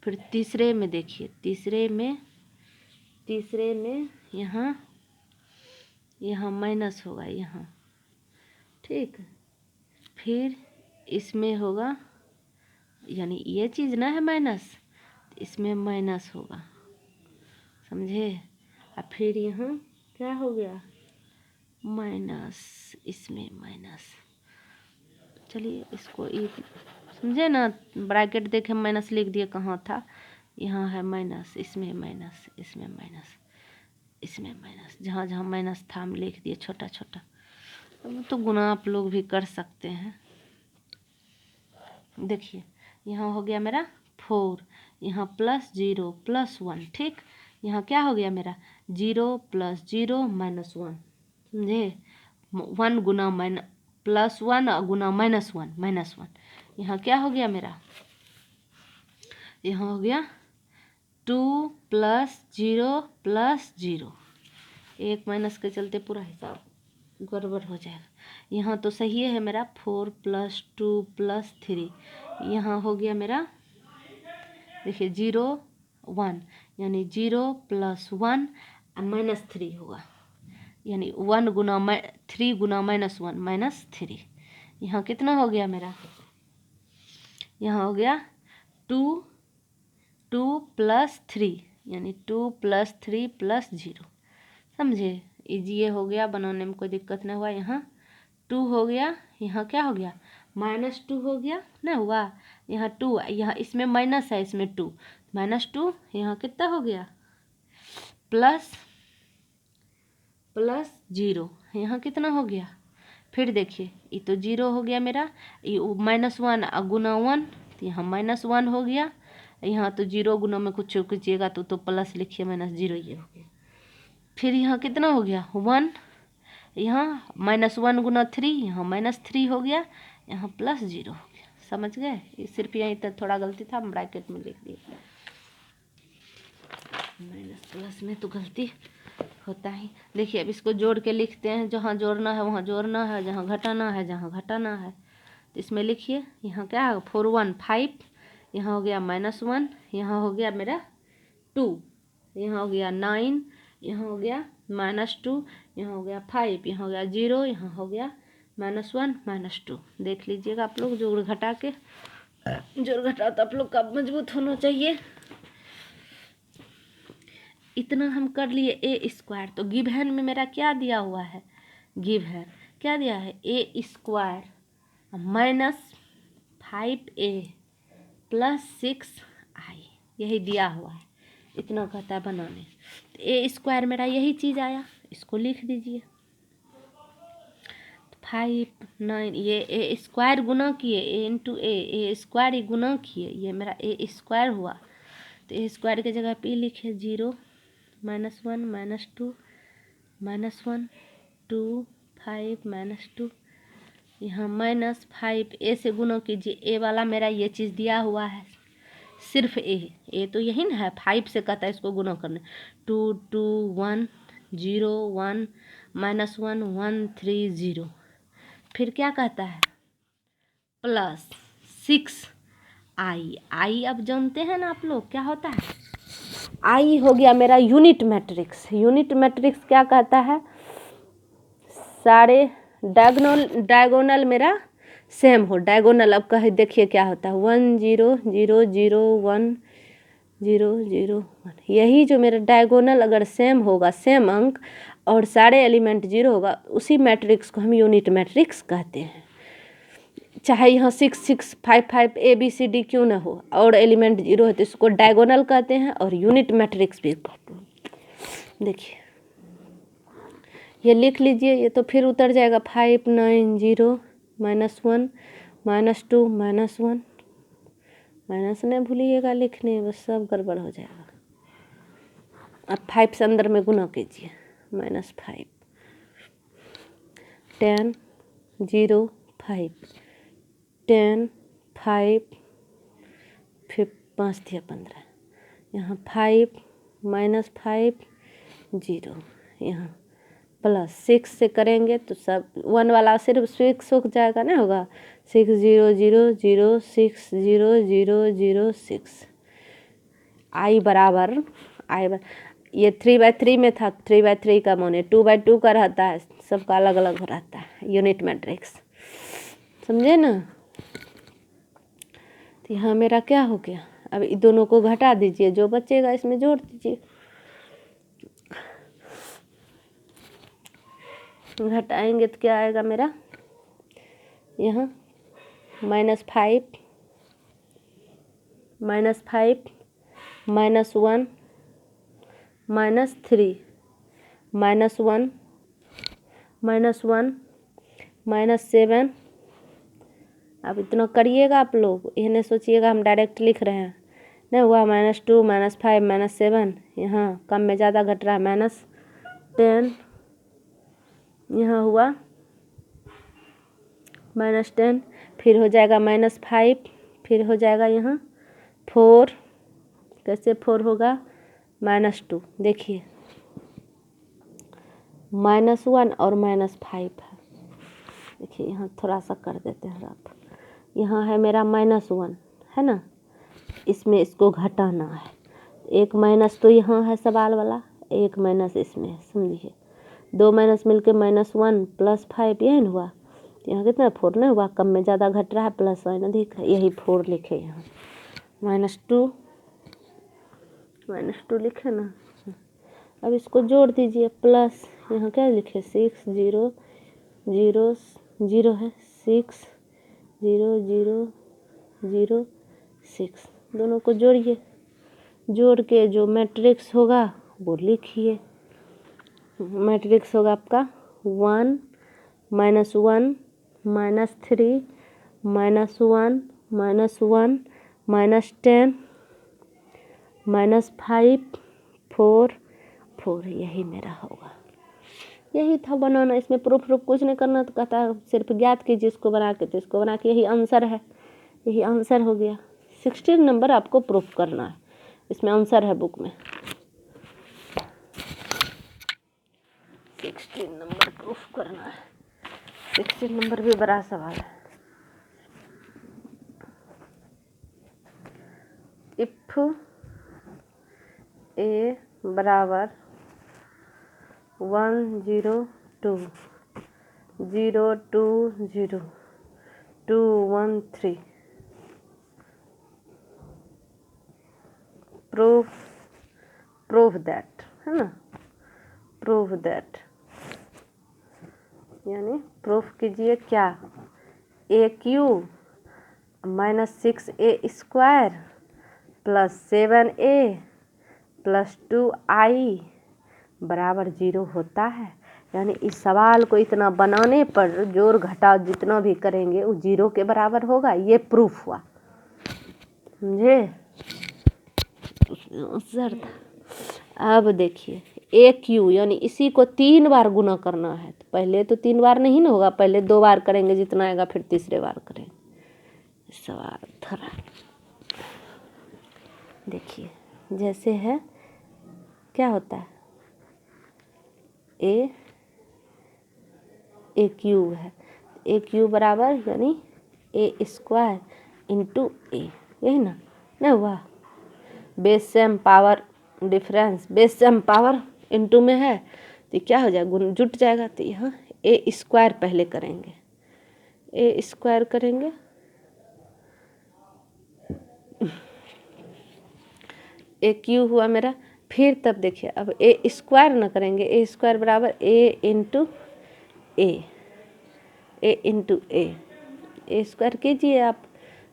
A: फिर तीसरे में देखिए, तीसरे में यहाँ माइनस होगा, यहाँ ठीक, फिर इसमें होगा, यानी ये चीज़ ना है माइनस, इसमें माइनस होगा, समझे। अब फिर यहाँ क्या हो गया माइनस, इसमें माइनस, चलिए इसको एक समझे ना, ब्रैकेट देखे माइनस लिख दिए, कहाँ था, यहाँ है माइनस, इसमें माइनस, इसमें माइनस, इसमें माइनस, जहाँ जहाँ माइनस था हम लिख दिए छोटा छोटा। अब तो गुना आप लोग भी कर सकते हैं। देखिए यहाँ हो गया मेरा 4, यहाँ +0 +1, ठीक, यहाँ क्या हो गया मेरा 0 + 0 -1, समझे, 1 गुना +1 गुना -1, यहाँ क्या हो गया मेरा, यहाँ हो गया 2 + 0 + 0, एक माइनस के चलते पूरा हिसाब गड़बड़ हो जाएगा। यहाँ तो सही है मेरा 4 + 2 + 3, यहाँ हो गया मेरा, देखिए 0 1, यानी 0 + 1 -3 होगा, यानी 1 गुना 3 गुना -1 -3, यहाँ कितना हो गया मेरा, यहाँ हो गया 2 + 3, यानी 2 + 3 + 0, समझे, इजी हो गया, बनाने में कोई दिक्कत नहीं हुआ। यहाँ 2 हो गया, यहाँ क्या हो गया -2 हो गया ना हुआ, यहाँ 2, यहाँ इसमें माइनस है, इसमें 2, -2, यहाँ कितना हो गया प्लस 0, यहाँ कितना हो गया, फिर देखिए ये तो 0 हो गया मेरा, ये -1 गुना 1, तो यहाँ -1 हो गया, यहाँ तो 0 गुना में कुछ कीजिएगा तो प्लस लिखिए, -0 ये हो गया, फिर यहाँ कितना हो गया 1, यहाँ -1 गुना 3, यहाँ -3 हो गया, यहाँ +0 हो गया, समझ गए, सिर्फ यहीं तक थोड़ा गलती था, हम ब्रैकेट में लिख दिए, माइनस प्लस में तो गलती होता ही। देखिए अब इसको जोड़ के लिखते हैं, जहाँ जोड़ना है वहाँ जोड़ना है, जहाँ घटाना है जहाँ घटाना है, तो इसमें लिखिए, यहाँ क्या है 4 1 5, यहाँ हो गया -1, यहाँ हो गया मेरा 2, यहाँ हो गया 9, यहाँ हो गया -2, यहाँ हो गया 5, यहाँ हो गया 0, यहाँ हो गया -1 -2, देख लीजिएगा आप लोग, जोड़ घटा के, जोड़ घटा तो आप लोग का मजबूत होना चाहिए। इतना हम कर लिए a², तो गिव हैंड में मेरा क्या दिया हुआ है, गिव हैंड क्या दिया है a² -5a + 6i, यही दिया हुआ है, इतना कहता है बनाने, तो a² मेरा यही चीज़ आया, इसको लिख दीजिए, 5 9, ये a² गुना किए, a गुना किए, ये मेरा a² हुआ, तो a² की जगह पे लिखे 0 -1 -2 -1 2 5 -2, यहाँ -5, a से गुना कीजिए, a वाला मेरा ये चीज़ दिया हुआ है, सिर्फ a तो यही ना है, 5 से कहता है इसको गुना करने, 2 2 1 0 1 -1 1 3 0, फिर क्या कहता है +6i, अब जानते हैं ना आप लोग क्या होता है, आई हो गया मेरा यूनिट मैट्रिक्स, यूनिट मैट्रिक्स क्या कहता है, सारे डायगोनल मेरा सेम हो, डायगोनल। अब कहे देखिए क्या होता है, 1 0 0 0 1 0 0 1। यही जो मेरा डायगोनल अगर सेम होगा, सेम अंक और सारे एलिमेंट 0 होगा, उसी मैट्रिक्स को हम यूनिट मैट्रिक्स कहते हैं। चाहे यहाँ 6 6 5 5 ABCD क्यों ना हो और एलिमेंट 0 है तो इसको डायगोनल कहते हैं और यूनिट मैट्रिक्स भी कहते हैं। देखिए ये लिख लीजिए, ये तो फिर उतर जाएगा 5 9 0 -1 -2 -1 माइनस नहीं भूलिएगा लिखने, बस सब गड़बड़ हो जाएगा। अब 5 से अंदर में गुना कीजिए, -5 10 0 5 10 5 फिर 5 दिया 15, यहाँ 5 -5 0, यहाँ +6 से करेंगे तो सब 1 वाला सिर्फ 6 हो जाएगा ना, होगा 6 0 0 0 6 0 0 0 6 I बराबर ये 3/3 में था, 3/3 का मोने 2/2 का रहता है, सबका अलग अलग रहता है यूनिट मैट्रिक्स, समझे ना। तो यहाँ मेरा क्या हो गया, अब इन दोनों को घटा दीजिए, जो बचेगा इसमें जोड़ दीजिए। घटाएंगे तो क्या आएगा मेरा, यहाँ -5 -5 -1 -3 -1 -1 -7। अब इतना करिएगा आप लोग, यह नहीं सोचिएगा हम डायरेक्ट लिख रहे हैं, नहीं हुआ -2 -5 -7, यहाँ कम में ज़्यादा घट रहा है -10, यहाँ हुआ -10, फिर हो जाएगा -5, फिर हो जाएगा यहाँ 4, कैसे 4 होगा -2, देखिए -1 और -5 है, देखिए यहाँ थोड़ा सा कर देते हैं आप, यहाँ है मेरा -1 है ना, इसमें इसको घटाना है, एक माइनस तो यहाँ है सवाल वाला, एक माइनस इसमें है, समझिए 2 माइनस मिलके -1 +5, यही ना हुआ, यहाँ कितना 4 नहीं हुआ, कम में ज़्यादा घट रहा है, प्लस साइन अधिक है, यही 4 लिखे यहाँ, -2 लिखे ना। अब इसको जोड़ दीजिए, प्लस यहाँ क्या लिखे 6 0 0 0 है, 6 0 0 0 6, दोनों को जोड़िए, जोड़ के जो मैट्रिक्स होगा वो लिखिए। मैट्रिक्स होगा आपका 1 -1 -3 -1 -1 -10 -5 4 4, यही मेरा होगा, यही था बनाना, इसमें प्रूफ कुछ नहीं करना, तो कहता है सिर्फ ज्ञात कीजिए इसको बना के, तो इसको बना के यही आंसर है, यही आंसर हो गया। 16 नंबर आपको प्रूफ करना है, इसमें आंसर है बुक में, 16 नंबर प्रूफ करना है, 16 नंबर भी बड़ा सवाल है। इफ ए बराबर 1 0 2 0 2 0 2 1 3, प्रूफ दैट, है ना, प्रूफ दैट यानी प्रूफ कीजिए क्या, AQ -6A² +7A +2I बराबर 0 होता है, यानी इस सवाल को इतना बनाने पर जोड़ घटाव जितना भी करेंगे वो 0 के बराबर होगा, ये प्रूफ हुआ, समझे। आंसर था। अब देखिए AQ यानी इसी को 3 बार गुना करना है, तो पहले तो 3 बार नहीं ना होगा, पहले 2 बार करेंगे जितना आएगा, फिर तीसरे बार करेंगे। सवाल थोड़ा देखिए, जैसे है क्या होता है, AQ है, AQ बराबर यानी A² × A, यही ना, नहीं हुआ, base same power difference, base same power into में है तो क्या हो जाएगा, जुट जाएगा, तो यहाँ A² पहले करेंगे, ए स्क्वायर करेंगे, ए क्यू हुआ मेरा। फिर तब देखिए अब ए स्क्वायर ना करेंगे, ए स्क्वायर बराबर ए इंटू ए, ए इंटू ए स्क्वायर कीजिए आप।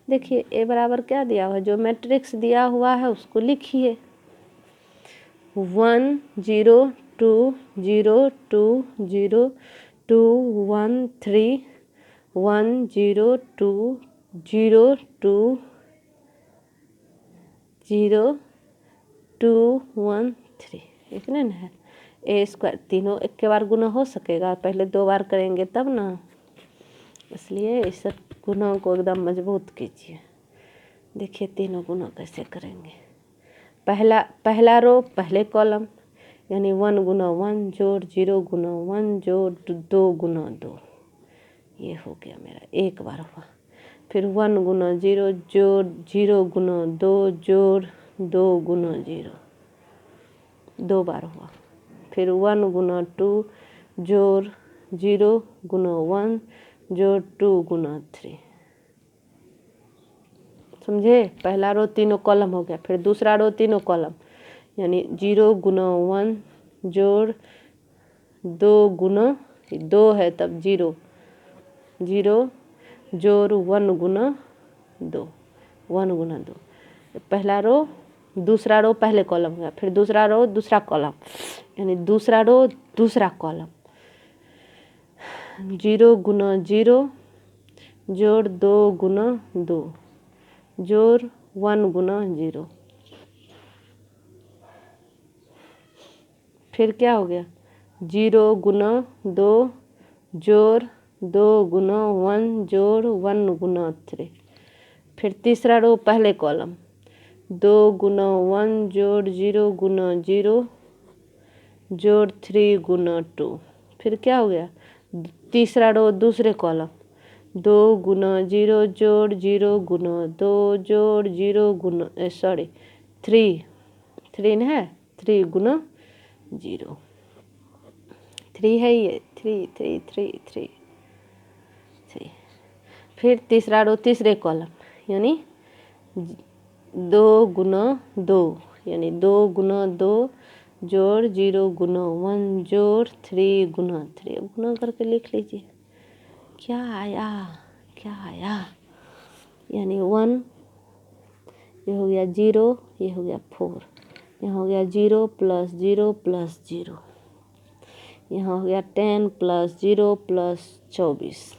A: देखिए ए बराबर क्या दिया हुआ है, जो मैट्रिक्स दिया हुआ है उसको लिखिए, 1 0 2 0 2 0 2 1 3 1 0 2 0 2 0 2 1 3, इतने ना है। ए स्क्वायर तीनों एक के बार गुना हो सकेगा, पहले 2 बार करेंगे तब ना, इसलिए इस सब गुणों को एकदम मजबूत कीजिए। देखिए तीनों गुना कैसे करेंगे। पहला रो पहले कॉलम, यानी 1 गुना 1 जोड़ 0 गुना 1 जोड़ 2 गुना 2, ये हो गया मेरा, एक बार हुआ। फिर 1 गुना 0 जोड़ 0 गुना 2 जोड़ 2 गुना 0, 2 बार हुआ। फिर 1 गुना 2 जोड़ 0 गुना 1 जोड़ 2 गुना 3, समझे। पहला रो तीनों कॉलम हो गया। फिर दूसरा रो तीनों कॉलम, यानी 0 गुना 1 जोड़ 2 गुना 2 है तब 0 0 जोड़ 1 गुना 2, 1 गुना 2। पहला रो दूसरा रो पहले कॉलम हो गया। फिर दूसरा रो दूसरा कॉलम, यानी दूसरा रो दूसरा कॉलम, 0 गुना 0 जोड़ 2 गुना 2 जोड़ 1 गुना 0। फिर क्या हो गया, 0 गुना 2 जोड़ 2 गुना 1 जोड़ 1 गुना 3। फिर तीसरा रो पहले कॉलम, 2 गुना 1 जोड़ 0 गुना 0 जोड़ 3 गुना 2। फिर क्या हो गया, तीसरा रो दूसरे कॉलम, 2 गुना 0 जोड़ 0 गुना 2 जोड़ 0 गुना 3 है, 3 गुना 0, 3 है ये, 3 3 3 3 3। फिर तीसरा रो तीसरे कॉलम, यानी 2 गुना 2, यानी 2 गुना 2 जोड़ 0 गुना 1 जोड़ 3 गुना 3। अब गुना करके लिख लीजिए क्या आया, यानी 1, ये हो गया 0, ये हो गया 4, यहाँ हो गया 0 प्लस 0 प्लस 0, यहाँ हो गया 10 प्लस 0 प्लस 24।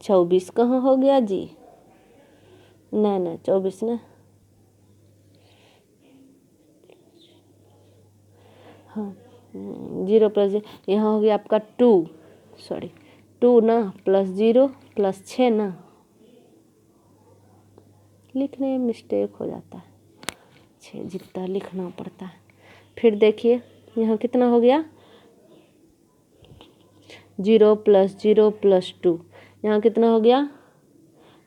A: 24 कहाँ हो गया जी, ना 24 ना, हाँ 0 प्लस यहाँ हो गया आपका 2 ना, प्लस 0 प्लस 6 ना, लिखने में मिस्टेक हो जाता है, 6 जितना लिखना पड़ता है। फिर देखिए यहाँ कितना हो गया, 0 प्लस 0 प्लस 2, यहाँ कितना हो गया,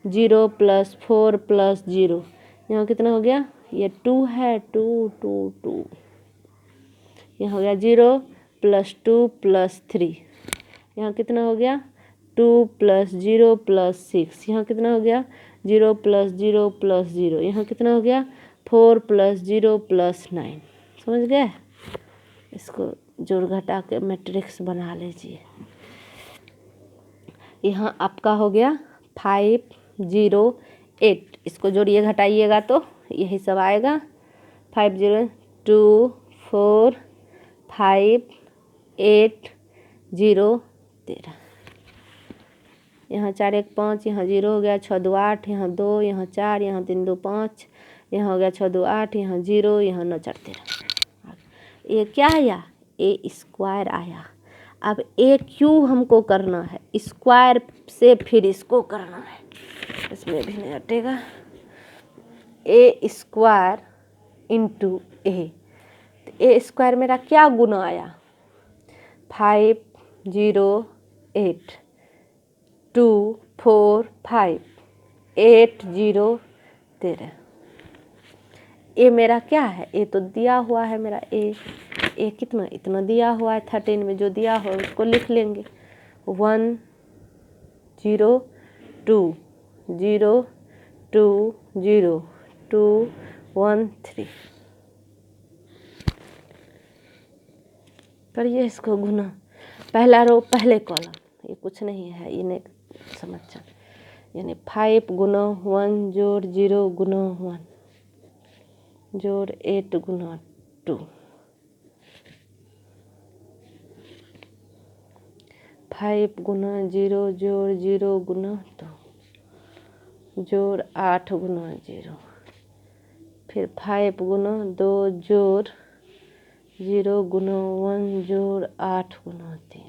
A: 0 प्लस 4 प्लस 0, यहाँ कितना हो गया, ये 2 है, 2 2 2। यहाँ हो गया 0 प्लस 2 प्लस 3, यहाँ कितना हो गया, 2 प्लस 0 प्लस 6, यहाँ कितना हो गया, 0 प्लस 0 प्लस 0, यहाँ कितना हो गया, 4 प्लस 0 प्लस 9। समझ गए, इसको जोड़ घटा के मैट्रिक्स बना लीजिए। यहाँ आपका हो गया 5 0 8, इसको जोड़िए घटाइएगा तो यही सब आएगा, 5 0 2 4 5 8 0 13। यहाँ 4 1 5, यहाँ 0 हो गया, 6 2 8, यहाँ 2, यहाँ 4, यहाँ 3 2 5, यहाँ हो गया 6 2 8, यहाँ 0, यहाँ 9 4 13। ये क्या आया, ए स्क्वायर आया। अब ए क्यू हमको करना है, स्क्वायर से फिर इसको करना है, इसमें भी नहीं हटेगा, ए स्क्वायर इंटू ए। ए स्क्वायर मेरा क्या गुना आया, 5 0 8 2 4 5 8 0 13। ए मेरा क्या है, ए तो दिया हुआ है मेरा, ए कितना, इतना दिया हुआ है 13 में, जो दिया हो उसको लिख लेंगे, 1 0 2 0 2 0 2 1 3। करिए इसको गुना, पहला रो पहले कॉलम, ये कुछ नहीं है, इन्हें समझ जा, यानी 5 गुना 1 जोड़ 0 गुना 1 जोड़ 8 गुना 2, 5 गुना 0 जोड़ 0 गुना 2 जोड़ 8 गुना 0, फिर 5 गुना 2 जोड़ 0 गुना 1 जोड़ 8 गुना 3।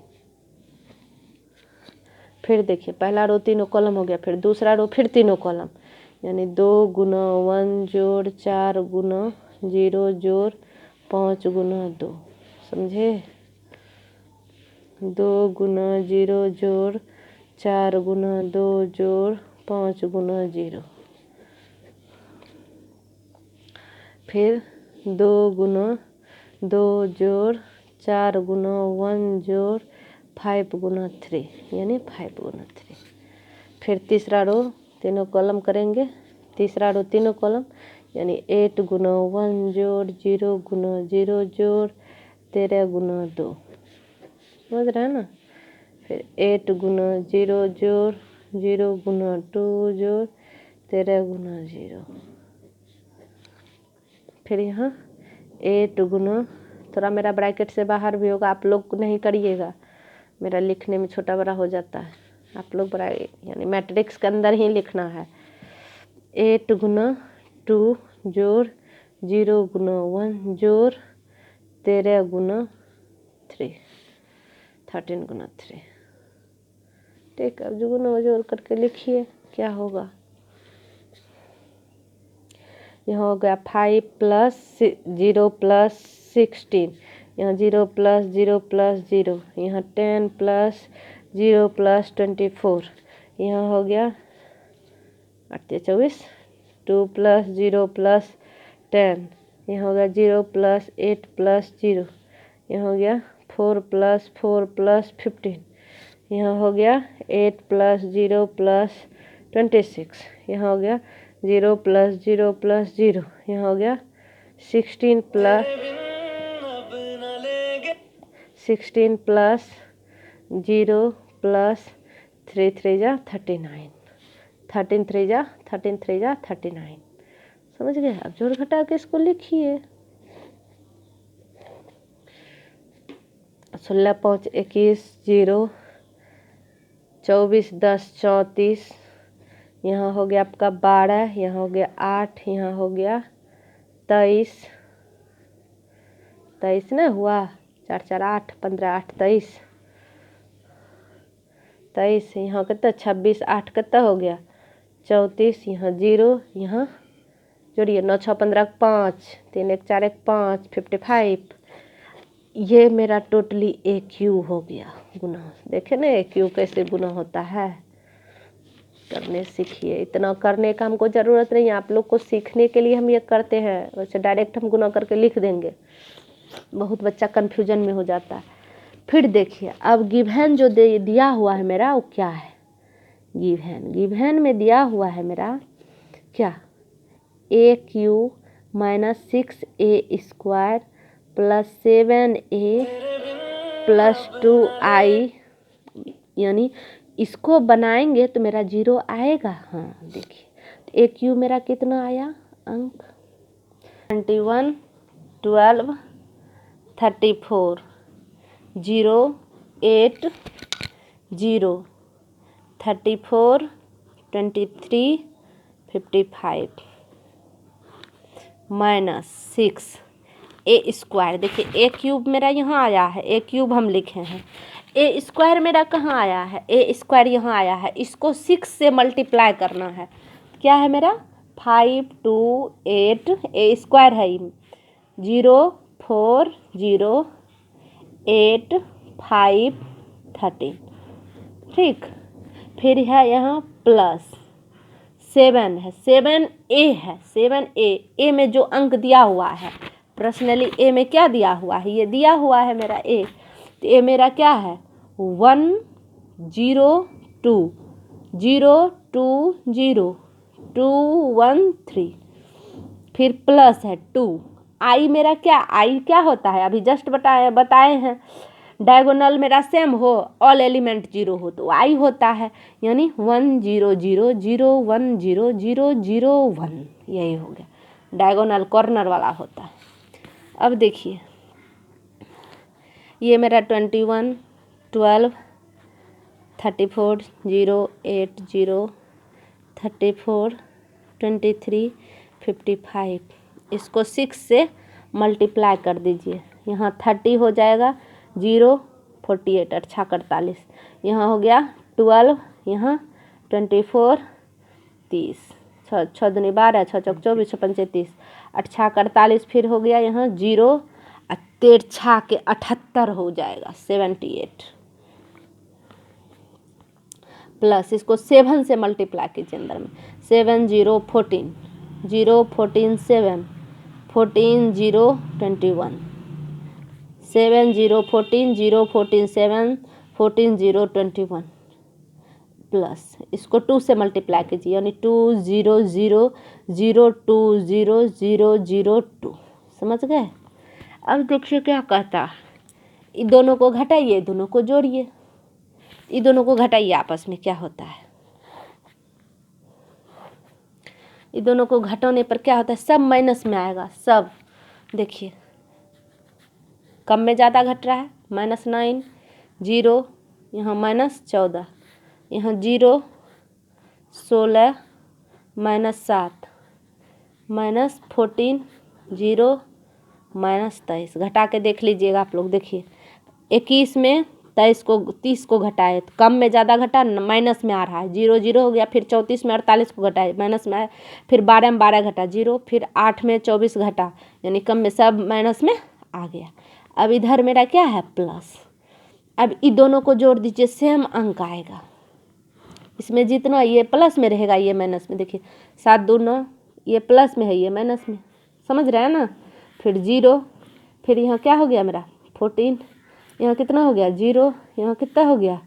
A: फिर देखिए पहला रो तीनों कॉलम हो गया, फिर दूसरा रो फिर तीनों कॉलम, यानी 2 गुना 1 जोड़ 4 गुना 0 जोड़ 5 गुना 2, समझे। 2 गुना 0 जोड़ 4 गुना 2 जोड़ 5 गुना 0, फिर 2 गुना 2 जोड़ 4 गुना 1 जोड़ 5 गुना 3, यानी 5 गुना 3। फिर तीसरा रो तीनों कॉलम करेंगे, तीसरा रो तीनों कॉलम, यानी 8 गुना 1 जोड़ 0 गुना 0 जोड़ 13 गुना 2, समझ रहे हैं ना। फिर 8 गुना 0 जोड़ 0 गुना 2 जोड़ 13 गुना 0, फिर यहाँ 8 गुना, थोड़ा मेरा ब्रैकेट से बाहर भी होगा, आप लोग नहीं करिएगा, मेरा लिखने में छोटा बड़ा हो जाता है, आप लोग बड़ा यानी मैट्रिक्स के अंदर ही लिखना है। 8 गुना 2 जोड़ 0 गुना 1 जोड़ 13 गुना 3, 13 गुना 3। ठीक, अब जो गुना जोड़ करके लिखिए क्या होगा। यहाँ हो गया 5 प्लस 0 प्लस 16, यहाँ 0 प्लस 0 प्लस 0, यहाँ 10 प्लस 0 प्लस 24, यहाँ हो गया 8 24, 2 प्लस 0 प्लस 10, यहाँ हो गया 0 प्लस 8 प्लस 0, यहाँ हो गया 4 प्लस 4 प्लस 15, यहाँ हो गया 8 प्लस 0 प्लस 26, यहाँ हो गया 0 प्लस 0 प्लस 0, यहाँ हो गया 16 प्लस 0 प्लस 3 3 जा 39, 13 3 जा 39, समझ गए। अब जोड़ घटा के इसको लिखिए। 16 5 21 0, 24 10 34, यहाँ हो गया आपका 12, यहाँ हो गया 8, यहाँ हो गया 23 23 ना हुआ, 4 4 8 15 8 23 23, यहाँ कितना 26 8 कितना हो गया 34, यहाँ 0, यहाँ जोड़िए 9 6 15 5 3 1 4 1 5 55, ये मेरा टोटली AQ हो गया गुना। देखे ना AQ कैसे गुना होता है, करने सीखिए। इतना करने का हमको ज़रूरत नहीं है, आप लोग को सीखने के लिए हम ये करते हैं, वैसे डायरेक्ट हम गुना करके लिख देंगे, बहुत बच्चा कन्फ्यूजन में हो जाता है। फिर देखिए अब गिवन जो दिया हुआ है मेरा वो क्या है, गिवन में दिया हुआ है मेरा क्या, AQ minus 6A square plus 7A plus 2I, यानी इसको बनाएंगे तो मेरा 0 आएगा। हाँ देखिए AQ मेरा कितना आया अंक 21 12 34 0 8 0 34 23 55 माइनस 6A स्क्वायर। देखिए A³ मेरा यहाँ आया है, A³ हम लिखे हैं, A स्क्वायर मेरा कहाँ आया है, A स्क्वायर यहाँ आया है, इसको 6 से मल्टीप्लाई करना है, क्या है मेरा 5 2 8, A स्क्वायर है 0 4 0 8 5 13, ठीक। फिर है यहाँ प्लस 7 है, 7A है, 7A में जो अंक दिया हुआ है, पर्सनली A में क्या दिया हुआ है, ये दिया हुआ है मेरा A, तो A मेरा क्या है 1 0 2, 020 213, फिर प्लस है 2। आई मेरा क्या, आई क्या होता है, अभी जस्ट बताए हैं, डायगोनल मेरा सेम हो, ऑल एलिमेंट 0 हो तो आई होता है, यानी 1 0 0 0 1 0 0 0 1, यही हो गया, डायगोनल कॉर्नर वाला होता है। अब देखिए ये मेरा 21 12 34 0 8 0 34 23 55, इसको 6 से मल्टीप्लाई कर दीजिए, यहाँ 30 हो जाएगा, 0 48 अच्छा 48, यहाँ हो गया 12, यहाँ 24 30, 6 दूनी 12, 6 चौक 24, 6 पंचे 30, 8 48, फिर हो गया यहाँ 0, 13 के 78 हो जाएगा 78, प्लस इसको 7 से मल्टीप्लाई कीजिए अंदर में, 7 0 14, 0 14 7, 14 0 21, 7 0 14 0 14 7, 14 0 21, प्लस इसको 2 से मल्टीप्लाई कीजिए, यानी 2 0 0 0 2 0 0 0 2, समझ गए। अब देखिए क्या कहता है, इन दोनों को घटाइए, दोनों को जोड़िए, इन दोनों को घटाइए, आपस में क्या होता है, इन दोनों को घटाने पर क्या होता है, सब माइनस में आएगा सब। देखिए कम में ज़्यादा घट रहा है, -9 0, यहाँ -14, यहाँ 0 16 -7 -14 0 -23, घटा के देख लीजिएगा आप लोग। देखिए 21 में 23 को 30 को घटाए, कम में ज़्यादा घटा, माइनस में आ रहा है, 0 0 हो गया, फिर 34 में 48 को घटाए, माइनस में आया, फिर 12 में 12 घटा 0, फिर 8 में 24 घटा, यानी कम में सब माइनस में आ गया। अब इधर मेरा क्या है, प्लस। अब इन दोनों को जोड़ दीजिए, सेम अंक आएगा, इसमें जितना ये प्लस में रहेगा ये माइनस में। देखिए 7 2 9, ये प्लस में है ये माइनस में, समझ रहे हैं ना। फिर 0, फिर यहाँ क्या हो गया मेरा 14, यहाँ कितना हो गया 0, यहाँ कितना हो गया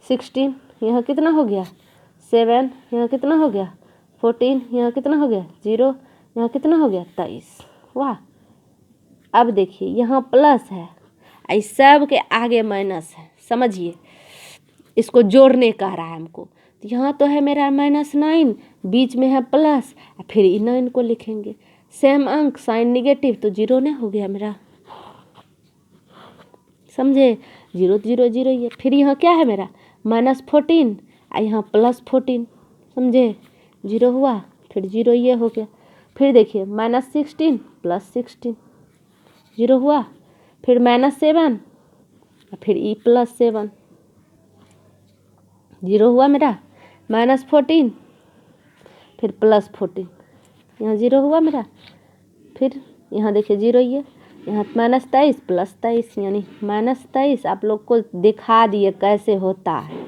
A: 16, यहाँ कितना हो गया 7, यहाँ कितना हो गया 14, यहाँ कितना हो गया 0, यहाँ कितना हो गया 23। वाह। अब देखिए यहाँ प्लस है, इस सब के आगे माइनस है, समझिए, इसको जोड़ने कह रहा है हमको। तो यहाँ तो है मेरा -9, बीच में है प्लस, फिर इन 9 को लिखेंगे, सेम अंक, साइन निगेटिव, तो 0 नहीं हो गया मेरा, समझे, 0 0 0 ये। फिर यहाँ क्या है मेरा -14, यहाँ +14, समझे, 0 हुआ, फिर 0 ये हो गया। फिर देखिए -16 +16, 0 हुआ, फिर -7, फिर ई +7, 0 हुआ मेरा, -14, फिर +14, यहाँ 0 हुआ मेरा, फिर यहाँ देखिए 0 ये, यहाँ -23 +23, यानी -23। आप लोग को दिखा दिए कैसे होता है,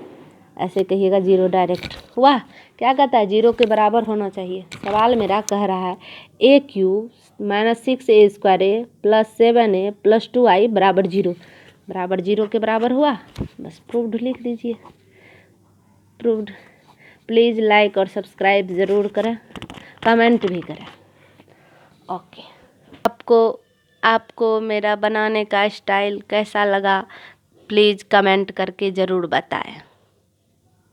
A: ऐसे कहिएगा 0 डायरेक्ट। वाह, क्या कहता है 0 के बराबर होना चाहिए। सवाल मेरा कह रहा है a³ -6a² + 7a + 2i = 0, बराबर 0 के बराबर हुआ, बस प्रूव्ड लिख दीजिए, प्रूव्ड। प्लीज़ लाइक और सब्सक्राइब ज़रूर करें, कमेंट भी करें। ओके, आपको मेरा बनाने का स्टाइल कैसा लगा, प्लीज़ कमेंट करके ज़रूर बताएं।